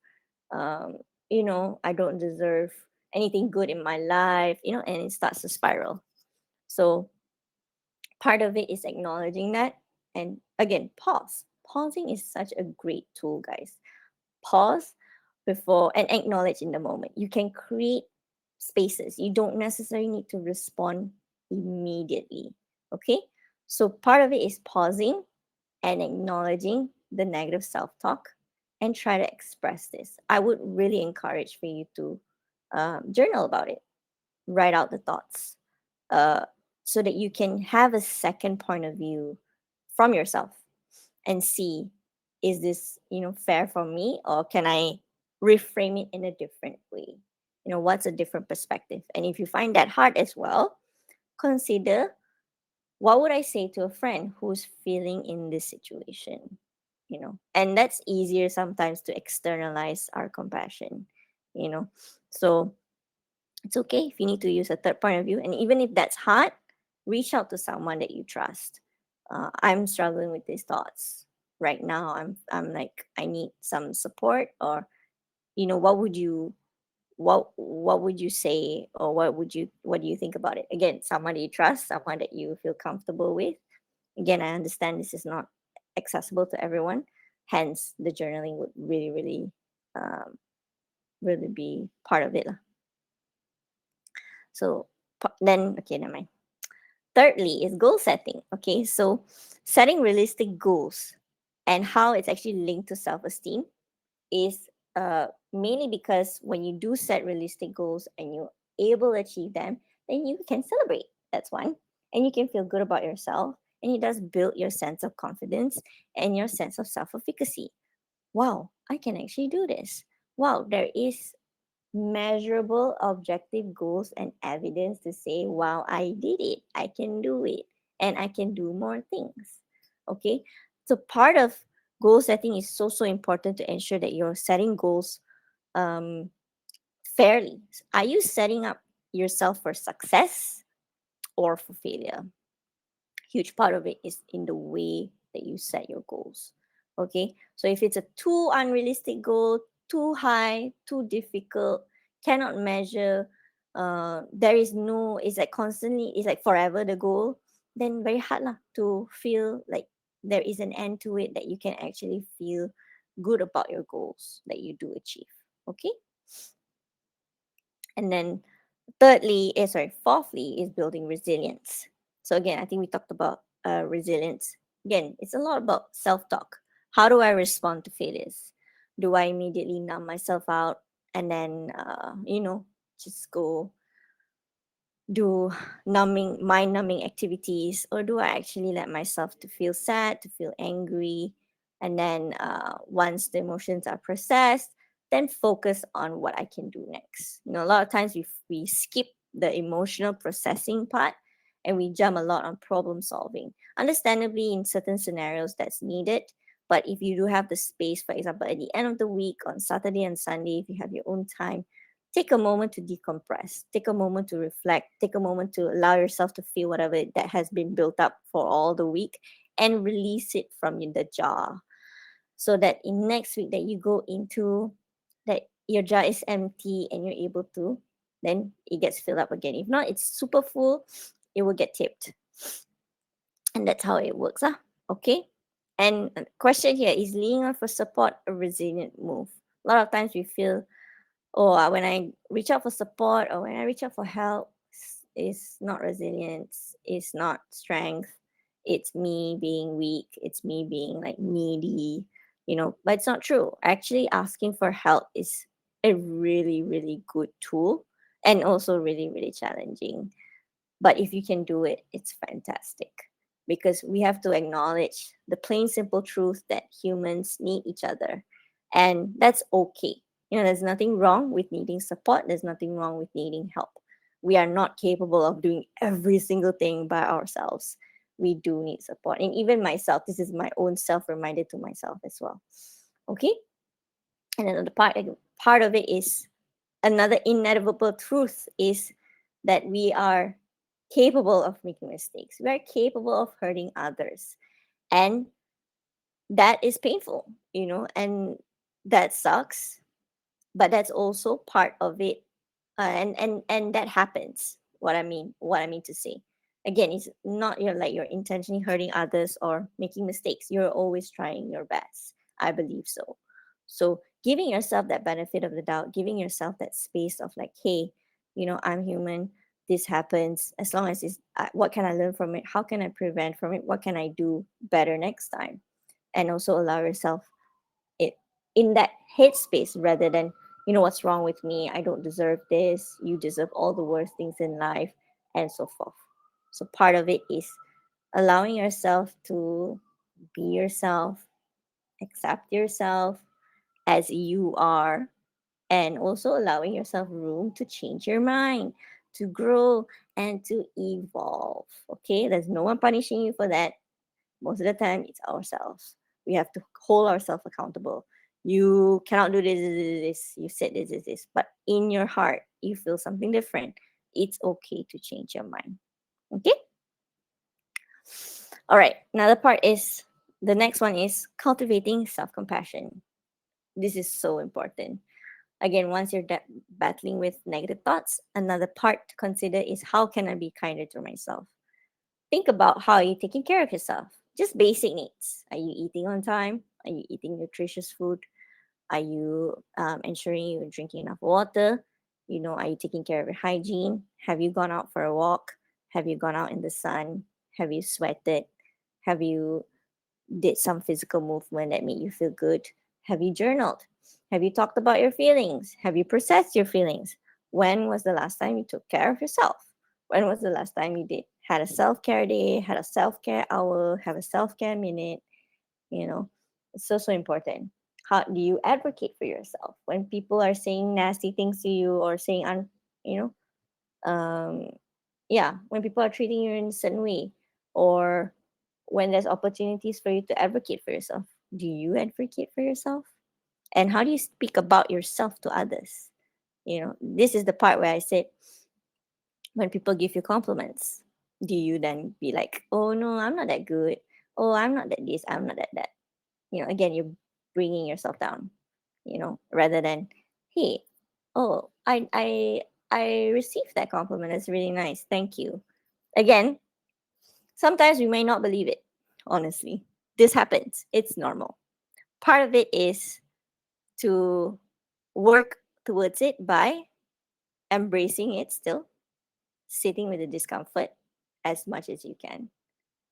anything good in my life. And it starts to spiral. So part of it is acknowledging that And again, pause. Pausing is such a great tool, guys. Pause before and acknowledge in the moment. You can create spaces. You don't necessarily need to respond immediately. Okay? So part of it is pausing and acknowledging the negative self talk and try to express this. I would really encourage for you to journal about it, write out the thoughts, uh, so that you can have a second point of view from yourself and see, is this, fair for me, or can I reframe it in a different way? What's a different perspective? And if you find that hard as well, consider, what would I say to a friend who's feeling in this situation? And that's easier sometimes to externalize our compassion, you know. So it's okay if you need to use a third point of view. And even if that's hard, reach out to someone that you trust. I'm struggling with these thoughts right now. I'm like, I need some support, or what would you say, or what do you think about it? Again, someone that you trust, someone that you feel comfortable with. Again, I understand this is not accessible to everyone, hence the journaling would really, really, um, really be part of it lah. So then, okay, never mind. Thirdly is goal setting. Okay, so setting realistic goals and how it's actually linked to self-esteem is mainly because when you do set realistic goals and you're able to achieve them, then you can celebrate. That's one. And you can feel good about yourself. And it does build your sense of confidence and your sense of self efficacy. Wow, I can actually do this. Wow, there is measurable objective goals and evidence to say, wow, I did it, I can do it, and I can do more things. Okay, so part of goal setting is so important to ensure that you're setting goals um, fairly. Are you setting up yourself for success or for failure? Huge part of it is in the way that you set your goals. Okay, so if it's a too unrealistic goal, too high, too difficult, cannot measure, there is no, it's like constantly, it's like forever the goal, then very hard lah to feel like there is an end to it, that you can actually feel good about your goals that you do achieve. Okay, and then fourthly is building resilience. So again, I think we talked about resilience. Again, it's a lot about self-talk. How do I respond to failures? Do I immediately numb myself out and then just go do mind numbing activities, or do I actually let myself to feel sad, to feel angry, and then once the emotions are processed, then focus on what I can do next. A lot of times we skip the emotional processing part, and we jump a lot on problem solving. Understandably, in certain scenarios that's needed, but if you do have the space, for example, at the end of the week on Saturday and Sunday, if you have your own time, take a moment to decompress, take a moment to reflect, take a moment to allow yourself to feel whatever that has been built up for all the week, and release it from the jar, so that in next week that you go into, that your jar is empty and you're able to, then it gets filled up again. If not, it's super full, it will get tipped. And that's how it works. Okay. And question here is, leaning on for support a resilient move? A lot of times we feel, or when I reach out for support, or when I reach out for help, is not resilience, it's not strength, it's me being weak, it's me being like needy, but it's not true. Actually, asking for help is a really, really good tool, and also really, really challenging. But if you can do it, it's fantastic, because we have to acknowledge the plain, simple truth that humans need each other. And that's okay. There's nothing wrong with needing support, there's nothing wrong with needing help. We are not capable of doing every single thing by ourselves. We do need support. And even myself, this is my own self reminder to myself as well. Okay? And another part of it is, another inevitable truth is that we are capable of making mistakes. We are capable of hurting others. And that is painful, and that sucks, but that's also part of it. And that happens. What I mean to say. Again, it's not you're intentionally hurting others or making mistakes. You're always trying your best. I believe so. So giving yourself that benefit of the doubt, giving yourself that space of like, hey, I'm human. This happens. As long as what can I learn from it? How can I prevent from it? What can I do better next time? And also allow yourself it in that headspace rather than, what's wrong with me? I don't deserve this. You deserve all the worst things in life, and so forth. So part of it is allowing yourself to be yourself, accept yourself as you are, and also allowing yourself room to change your mind, to grow, and to evolve. Okay, there's no one punishing you for that. Most of the time, it's ourselves. We have to hold ourselves accountable. You cannot do this. You said this. But in your heart, you feel something different. It's okay to change your mind. Okay? All right. Another part is the next one is cultivating self compassion. This is so important. Again, once you're battling with negative thoughts, another part to consider is how can I be kinder to myself? Think about how you're taking care of yourself. Just basic needs. Are you eating on time? Are you eating nutritious food? Are you ensuring you're drinking enough water? Are you taking care of your hygiene? Have you gone out for a walk? Have you gone out in the sun? Have you sweated? Have you did some physical movement that made you feel good? Have you journaled? Have you talked about your feelings? Have you processed your feelings? When was the last time you took care of yourself? When was the last time you did had a self-care day, had a self-care hour, have a self-care minute? You know, it's so important. How do you advocate for yourself when people are saying nasty things to you or saying you um yeah, when people are treating you in a certain way, or when there's opportunities for you to advocate for yourself, do you advocate for yourself? And how do you speak about yourself to others? This is the part where I said, when people give you compliments, do you then be like, oh no, I'm not that good, oh, I'm not that this, I'm not that? Again, you're bringing yourself down, rather than, hey, oh, I received that compliment, it's really nice, thank you. Again, sometimes we may not believe it, honestly. This happens. It's normal. Part of it is to work towards it by embracing it still, sitting with the discomfort as much as you can.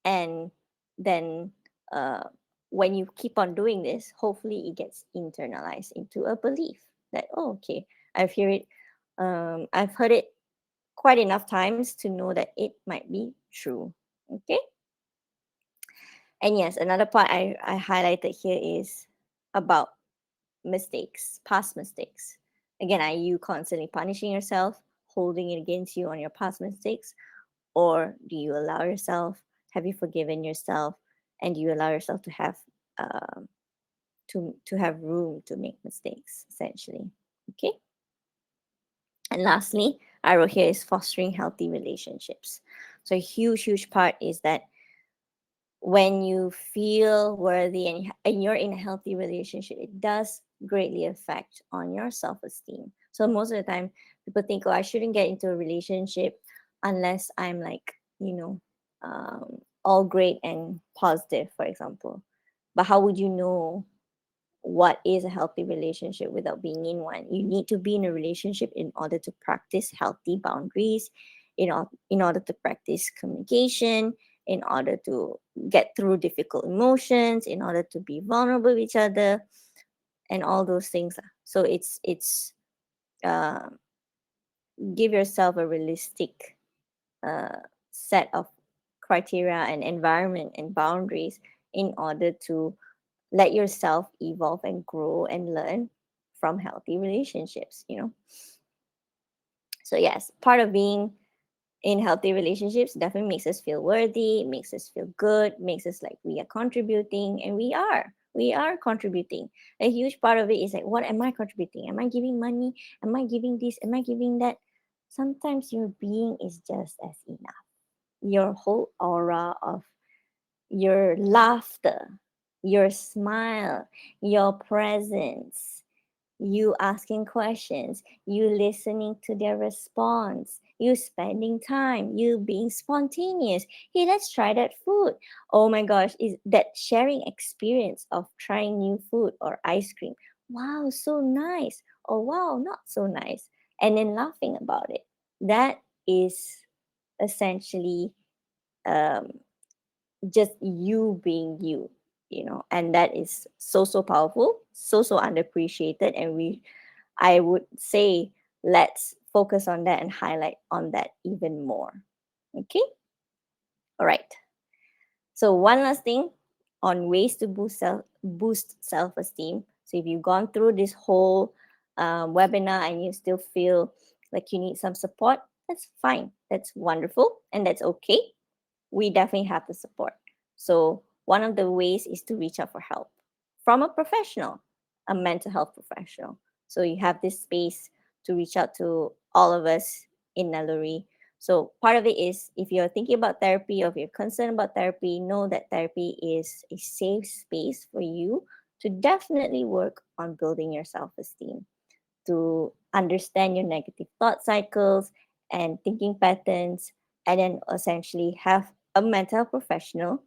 And then when you keep on doing this, hopefully it gets internalized into a belief that, oh, okay, I've heard it quite enough times to know that it might be true. Okay. And yes, another part I highlighted here is about mistakes, past mistakes. Again, are you constantly punishing yourself, holding it against you on your past mistakes? Or do you allow yourself, have you forgiven yourself? And do you allow yourself to have um, to have room to make mistakes, essentially? Okay. And lastly, I wrote here is fostering healthy relationships. So a huge part is that when you feel worthy and you're in a healthy relationship, it does greatly affect on your self-esteem. So most of the time people think, oh, I shouldn't get into a relationship unless I'm like, all great and positive, for example. But how would you know what is a healthy relationship without being in one? You need to be in a relationship in order to practice healthy boundaries, in order to practice communication, in order to get through difficult emotions, in order to be vulnerable with each other, and all those things. So it's uh, give yourself a realistic uh, set of criteria and environment and boundaries in order to let yourself evolve and grow and learn from healthy relationships. So yes, part of being in healthy relationships definitely makes us feel worthy, makes us feel good, makes us like we are contributing, and we are contributing. A huge part of it is like, what am I contributing? Am I giving money? Am I giving this? Am I giving that? Sometimes your being is just as enough. Your whole aura of your laughter, your smile, your presence, you asking questions, you listening to their response, you spending time, you being spontaneous. Hey, let's try that food. Oh my gosh, is that sharing experience of trying new food or ice cream? Wow, so nice. Oh wow, not so nice. And then laughing about it. That is essentially um, just you being you, and that is so powerful, so underappreciated. And I would say, let's focus on that and highlight on that even more. Okay, all right. So one last thing on ways to boost self-esteem. So if you've gone through this whole webinar and you still feel like you need some support, that's fine, that's wonderful, and that's okay. We definitely have the support. So one of the ways is to reach out for help from a professional, a mental health professional. So you have this space to reach out to all of us in Naluri. So part of it is, if you're thinking about therapy or if you're concerned about therapy, know that therapy is a safe space for you to definitely work on building your self-esteem, to understand your negative thought cycles and thinking patterns, and then essentially have a mental health professional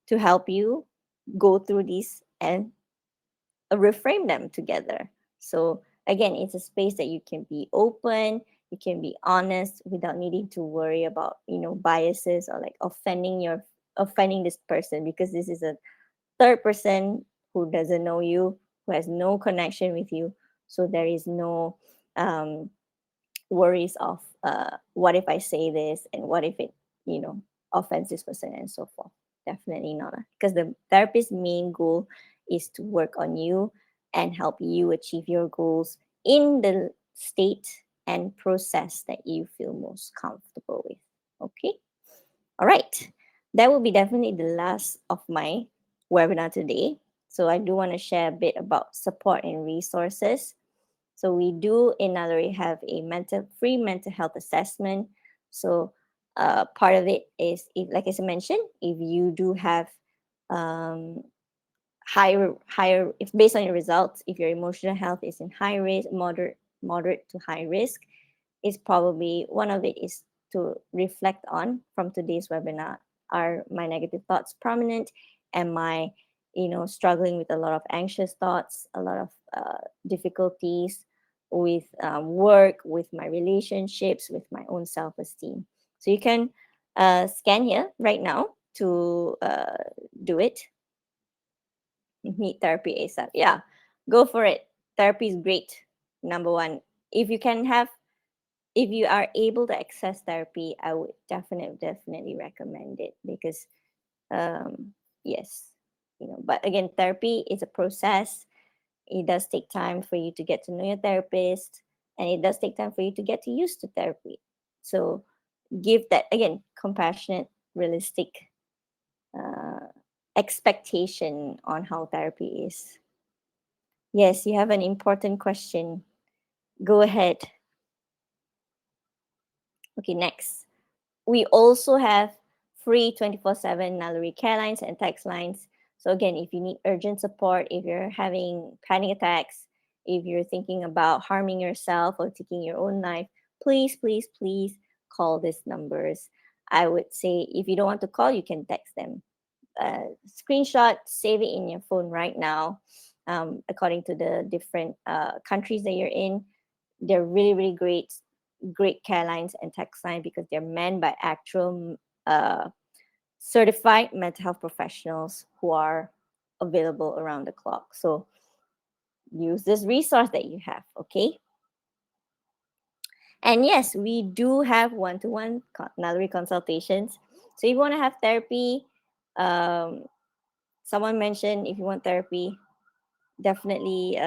to help you go through these and reframe them together. So again, it's a space that you can be open, you can be honest without needing to worry about, biases or like offending this person, because this is a third person who doesn't know you, who has no connection with you. So there is no um, worries of what if I say this and what if it, you know, offends this person and so forth. Definitely not. Because the therapist's main goal is to work on you and help you achieve your goals in the state and process that you feel most comfortable with. Okay. All right. That will be definitely the last of my webinar today. So I do want to share a bit about support and resources. So we do in Naluri have a free mental health assessment. So part of it is, if, like I mentioned, if you do have um, higher, if based on your results, if your emotional health is in high risk, moderate to high risk, is probably one of it is to reflect on from today's webinar. Are my negative thoughts prominent? Am I, struggling with a lot of anxious thoughts, a lot of difficulties with work, with my relationships, with my own self-esteem? So you can scan here right now to do it. Need therapy ASAP. Yeah, go for it. Therapy is great. Number one, if you can have if you are able to access therapy, I would definitely recommend it, because yes, but again, therapy is a process. It does take time for you to get to know your therapist, and it does take time for you to get to used to therapy. So give that, again, compassionate, realistic uh, expectation on how therapy is. Yes, you have an important question. Go ahead. Okay, next. We also have free 24/7 Naluri care lines and text lines. So again, if you need urgent support, if you're having panic attacks, if you're thinking about harming yourself or taking your own life, please call these numbers. I would say, if you don't want to call, you can text them. Screenshot, save it in your phone right now. According to the different countries that you're in, they're really great care lines and text line, because they're manned by actual uh, certified mental health professionals who are available around the clock. So use this resource that you have, okay? And yes, we do have one-to-one Naluri consultations. So if you want to have therapy, um, someone mentioned, if you want therapy, definitely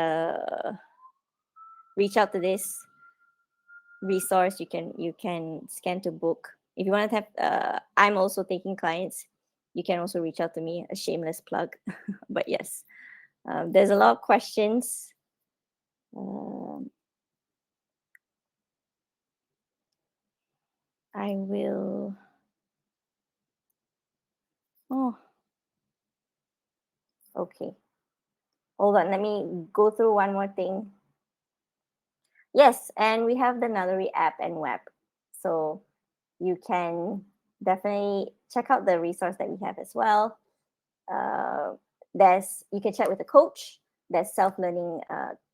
reach out to this resource. You can scan to book. If you want to have I'm also taking clients, you can also reach out to me, a shameless plug. But yes, there's a lot of questions. um, I will, oh, okay, hold on, let me go through one more thing. Yes, and we have the Naluri app and web. So you can definitely check out the resource that we have as well. Uh, there's You can chat with a coach. There's self-learning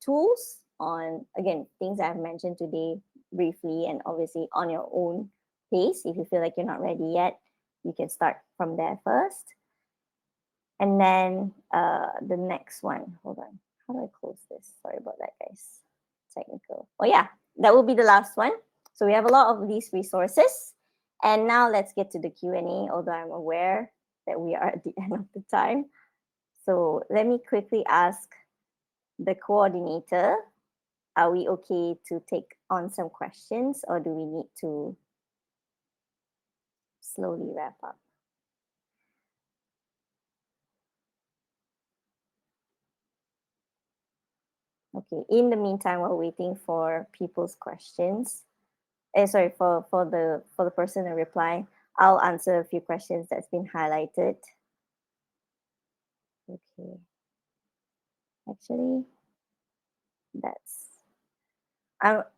tools on, again, things I've mentioned today briefly, and obviously on your own pace. If you feel like you're not ready yet, you can start from there first. And then the next one, hold on, how do I close this? Sorry about that, guys. Technical. Oh yeah, that will be the last one. So we have a lot of these resources. And now let's get to the Q&A, although I'm aware that we are at the end of the time. So let me quickly ask the coordinator, are we okay to take on some questions, or do we need to slowly wrap up? Okay, in the meantime, while waiting for people's questions, sorry, for the person to reply, I'll answer a few questions that's been highlighted. Okay, actually, that's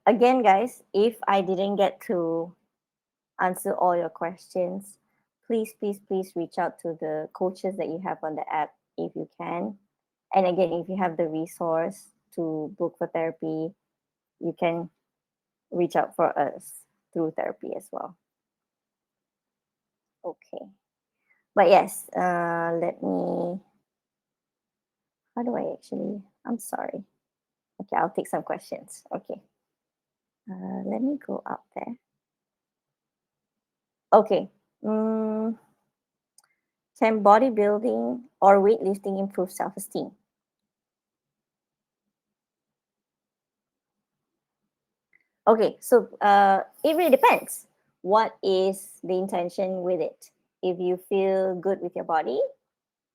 again, guys. If I didn't get to answer all your questions, please reach out to the coaches that you have on the app if you can. And again, if you have the resource to book for therapy, you can reach out for us through therapy as well. Okay. But yes, let me. How do I actually? I'm sorry. Okay, I'll take some questions. Okay. Let me go up there. Okay. Mm, can bodybuilding or weightlifting improve self esteem? Okay, so it really depends. What is the intention with it? If you feel good with your body,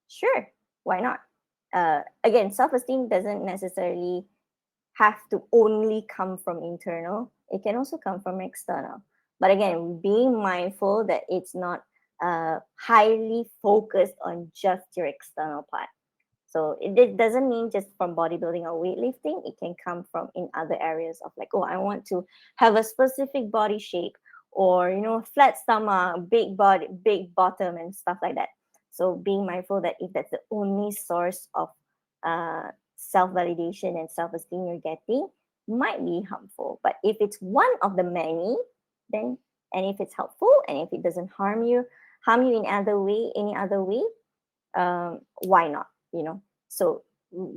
sure, why not? Again, self esteem doesn't necessarily have to only come from internal, it can also come from external. But again, being mindful that it's not highly focused on just your external part. So it doesn't mean just from bodybuilding or weightlifting. It can come from in other areas of like, oh, I want to have a specific body shape, or flat stomach, big body, big bottom, and stuff like that. So being mindful that if that's the only source of self validation and self esteem you're getting, might be harmful. But if it's one of the many, then, and if it's helpful and if it doesn't harm you in any other way, why not? So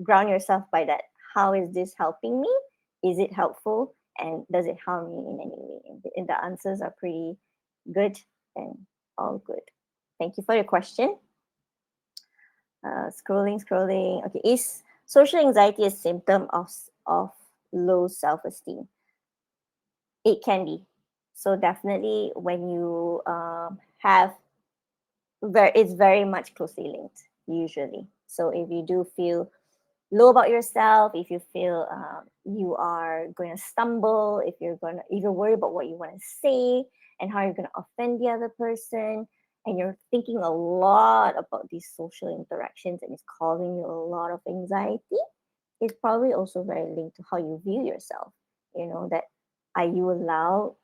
ground yourself by that. How is this helping me? Is it helpful, and does it harm me in any way? And the answers are pretty good, and all good. Thank you for your question. Scrolling. Okay, is social anxiety a symptom of low self-esteem? It can be. So definitely when you have it's very much closely linked usually. So if you do feel low about yourself, if you feel you are going to stumble, if you're worried about what you want to say and how you're going to offend the other person, and you're thinking a lot about these social interactions and it's causing you a lot of anxiety, it's probably also very linked to how you view yourself. That, are you allowed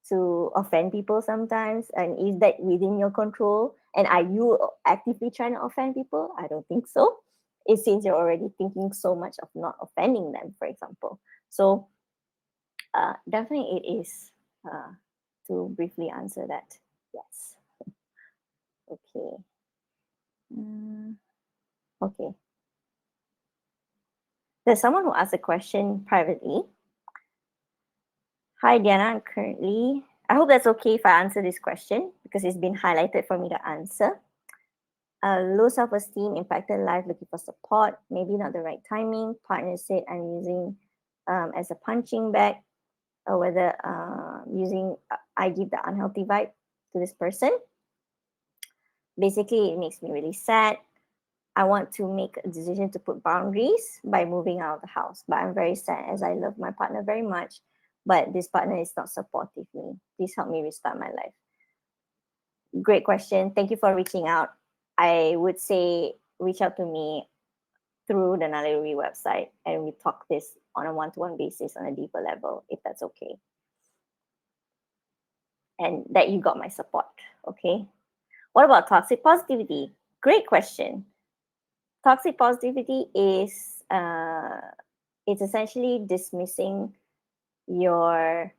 to offend people sometimes, and is that within your control, and are you actively trying to offend people? I don't think so. It seems you're already thinking so much of not offending them, for example. So definitely it is, to briefly answer that. Yes. Okay. Mm, okay. There's someone who asked a question privately. Hi, Diana. I hope that's okay if I answer this question because it's been highlighted for me to answer. Low self esteem impacted life, looking for support, maybe not the right timing. Partner said I'm using as a punching bag, or whether I give the unhealthy vibe to this person. Basically, it makes me really sad. I want to make a decision to put boundaries by moving out of the house, but I'm very sad as I love my partner very much. But this partner is not supportive me. Please help me restart my life. Great question. Thank you for reaching out. I would say reach out to me through the Naluri website, and we talk this on a one-to-one basis on a deeper level, if that's okay. and that you got my support. Okay. What about toxic positivity? Great question. Toxic positivity is it's essentially dismissing your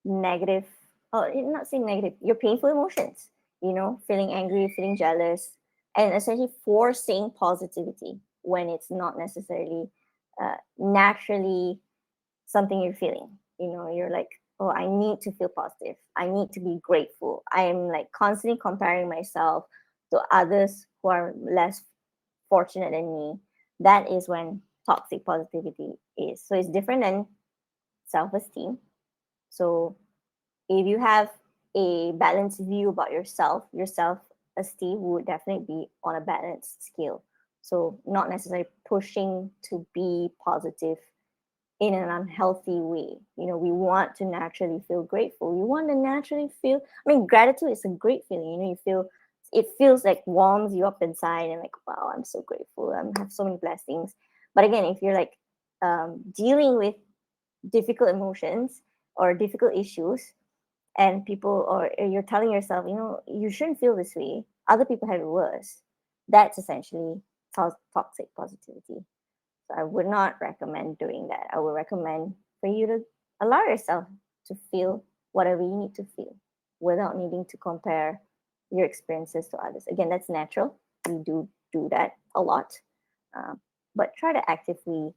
negative, oh, not saying negative, your painful emotions, feeling angry, feeling jealous, and essentially forcing positivity when it's not necessarily naturally something you're feeling. You're like, oh, I need to feel positive. I need to be grateful. I am like constantly comparing myself to others who are less fortunate than me. That is when toxic positivity is. So it's different than self esteem. So if you have a balanced view about yourself, your self esteem would definitely be on a balanced scale. So not necessarily pushing to be positive in an unhealthy way. We want to naturally feel grateful. We want to naturally feel, I mean, gratitude is a great feeling. It feels like warms you up inside and like, wow, I'm so grateful. I have so many blessings. But again, if you're like dealing with difficult emotions or difficult issues, and people, or you're telling yourself, you shouldn't feel this way, other people have it worse, that's essentially toxic positivity. So I would not recommend doing that. I would recommend for you to allow yourself to feel whatever you need to feel without needing to compare your experiences to others. Again, that's natural. We do that a lot. Um, but try to actively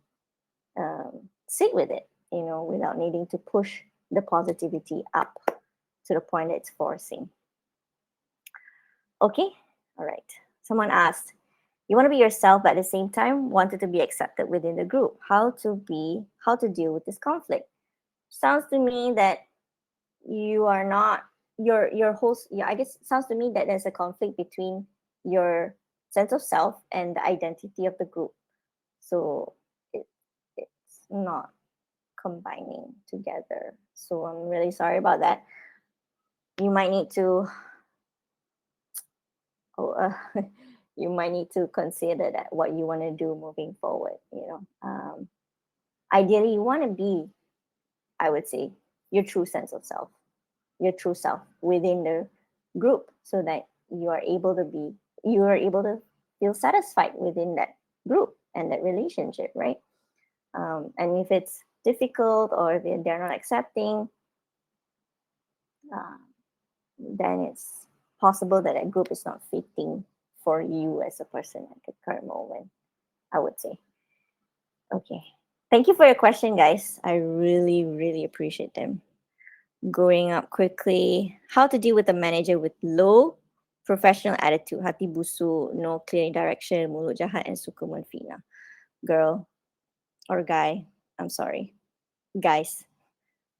sit with it, without needing to push the positivity up to the point that it's forcing. Okay, all right. Someone asked, you want to be yourself, but at the same time wanted to be accepted within the group. How to deal with this conflict? Sounds to me that you are not your host. Yeah, I guess it sounds to me that there's a conflict between your sense of self and the identity of the group. So it, it's not combining together. So I'm really sorry about that. You might need to oh, you might need to consider that what you want to do moving forward. Ideally, you want to be, I would say, your true sense of self, your true self within the group, so that you are able to feel satisfied within that group and that relationship, right? And if it's difficult or if they're not accepting, uh, then it's possible that that group is not fitting for you as a person at the current moment, I would say. Okay. Thank you for your question, guys. I really, really appreciate them. Growing up quickly, how to deal with a manager with low professional attitude, hati busu, no clear direction, mulut jahat, and suka menfitnah. Girl or guy, I'm sorry. Guys,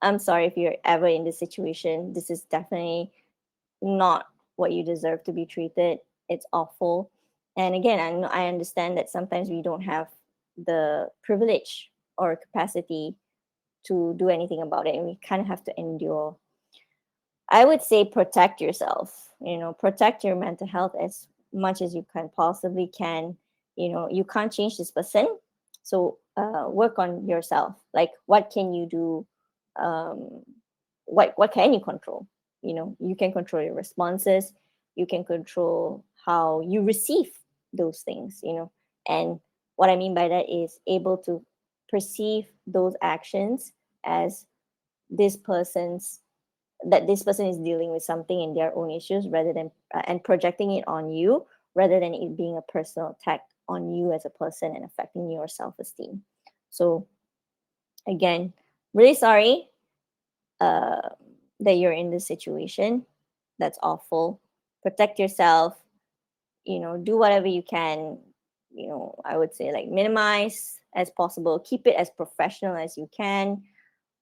I'm sorry if you're ever in this situation. This is definitely not what you deserve to be treated. It's awful. And again, I understand that sometimes we don't have the privilege or capacity to do anything about it, and we kind of have to endure. I would say protect yourself, protect your mental health as much as you can possibly can. You can't change this person. So work on yourself. Like, what can you do? Um, what can you control? You can control your responses. You can control how you receive those things, and what I mean by that is able to perceive those actions as this person's that this person is dealing with something in their own issues, rather than and projecting it on you, rather than it being a personal attack on you as a person and affecting your self-esteem. So again, really sorry uh, that you're in this situation. That's awful. Protect yourself. Do whatever you can. I would say, like, minimize as possible. Keep it as professional as you can,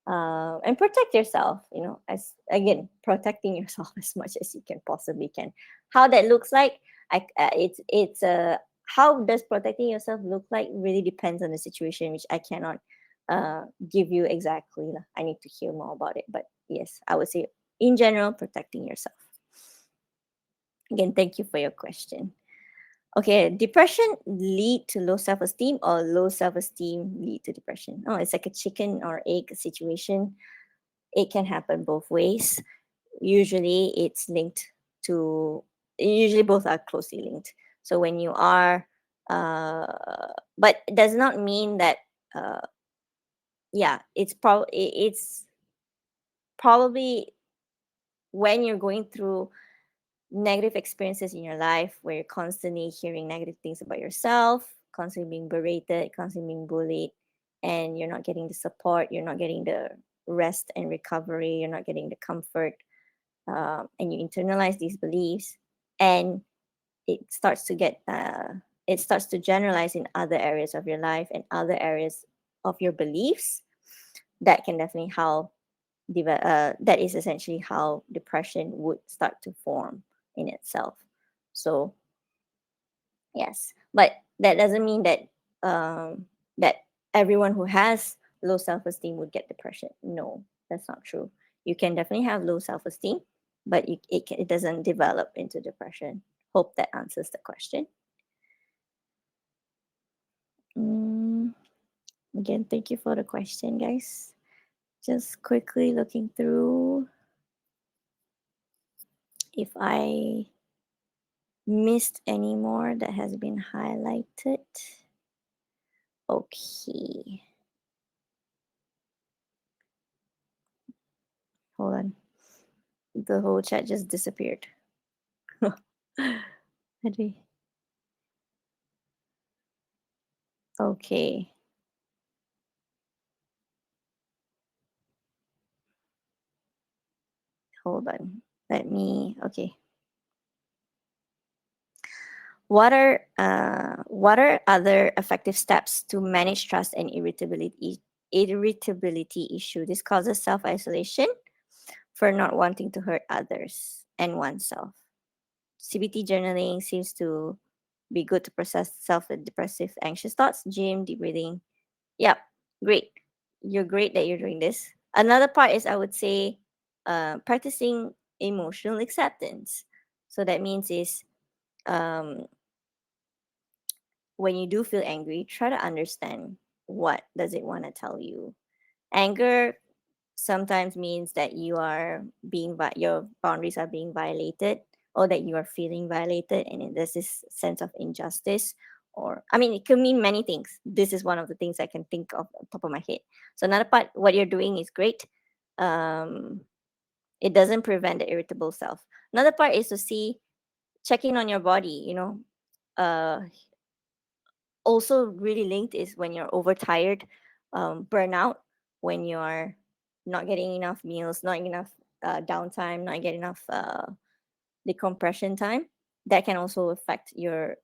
and protect yourself. As again, protecting yourself as much as you can possibly can. How that looks like, it's how does protecting yourself look like really depends on the situation, which I cannot give you exactly lah. I need to hear more about it, but yes, I would say in general, protecting yourself. Again, thank you for your question. Okay, depression lead to low self-esteem, or low self-esteem lead to depression? Oh, it's like a chicken or egg situation. It can happen both ways. usually it's linked to, usually both are closely linked. So when you are, but it does not mean that, uh, yeah, it's probably when you're going through negative experiences in your life where you're constantly hearing negative things about yourself, constantly being berated, constantly being bullied, and you're not getting the support, you're not getting the rest and recovery, you're not getting the comfort, and you internalize these beliefs, and it starts to get, it starts to generalize in other areas of your life and other areas of your beliefs. That can definitely how that is essentially how depression would start to form in itself. So yes, but that doesn't mean that, that everyone who has low self-esteem would get depression. No, that's not true. You can definitely have low self-esteem, but it doesn't develop into depression. Hope that answers the question. Mm, Again, thank you for the question, guys. Just quickly looking through if I missed any more that has been highlighted. Okay, hold on. The whole chat just disappeared. Adi. Okay, hold on. Okay. What are other effective steps to manage stress and irritability issue? This causes self isolation for not wanting to hurt others and oneself. CBT journaling seems to be good to process self depressive anxious thoughts. Gym, deep breathing. Yep, great. You're great that you're doing this. Another part is, I would say, practicing emotional acceptance. So that means is, um, when you do feel angry, try to understand what does it want to tell you. Anger sometimes means that your boundaries are being violated, or that you are feeling violated, and there's this sense of injustice. Or I mean, it could mean many things. This is one of the things I can think of on top of my head. So another part, what you're doing is great. um it doesn't prevent the irritable self. Another part is to see, checking on your body, uh also really linked is when you're overtired, burnout, when you're not getting enough meals, not enough downtime, not getting enough decompression time. That can also affect your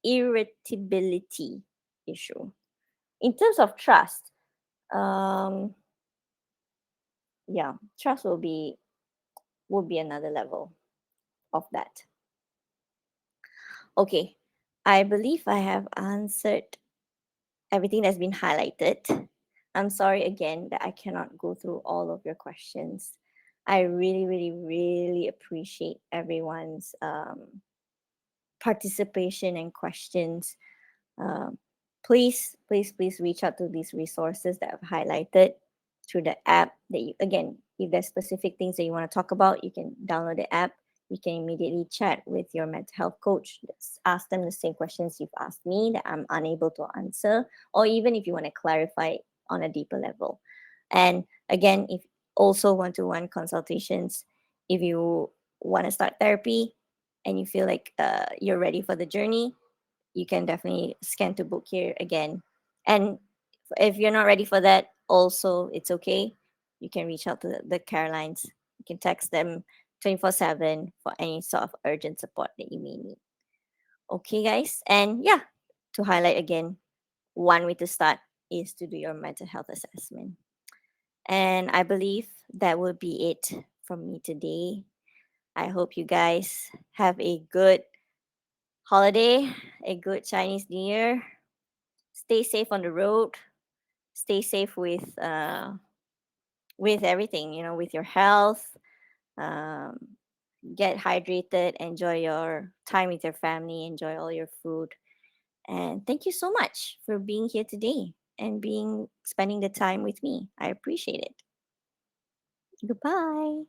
irritability issue. In terms of trust, um, yeah, trust will be another level of that. Okay, I believe I have answered everything that's been highlighted. I'm sorry again that I cannot go through all of your questions. I really, really, really appreciate everyone's participation and questions. um, Please, please, please reach out to these resources that I've highlighted through the app. That you, again, if there's specific things that you want to talk about, you can download the app. You can immediately chat with your mental health coach. Just ask them the same questions you've asked me that I'm unable to answer, or even if you want to clarify on a deeper level. And again, if also one-to-one consultations, if you want to start therapy and you feel like you're ready for the journey, you can definitely scan to book here again. And if you're not ready for that, also it's okay. You can reach out to the Carolines. You can text them 24/7 for any sort of urgent support that you may need. Okay, guys. And yeah, to highlight again, one way to start is to do your mental health assessment. And I believe that will be it from me today. I hope you guys have a good holiday, a good Chinese New Year. Stay safe on the road. Stay safe with everything, with your health. um, get hydrated, enjoy your time with your family, enjoy all your food. And thank you so much for being here today and being spending the time with me. I appreciate it. Goodbye.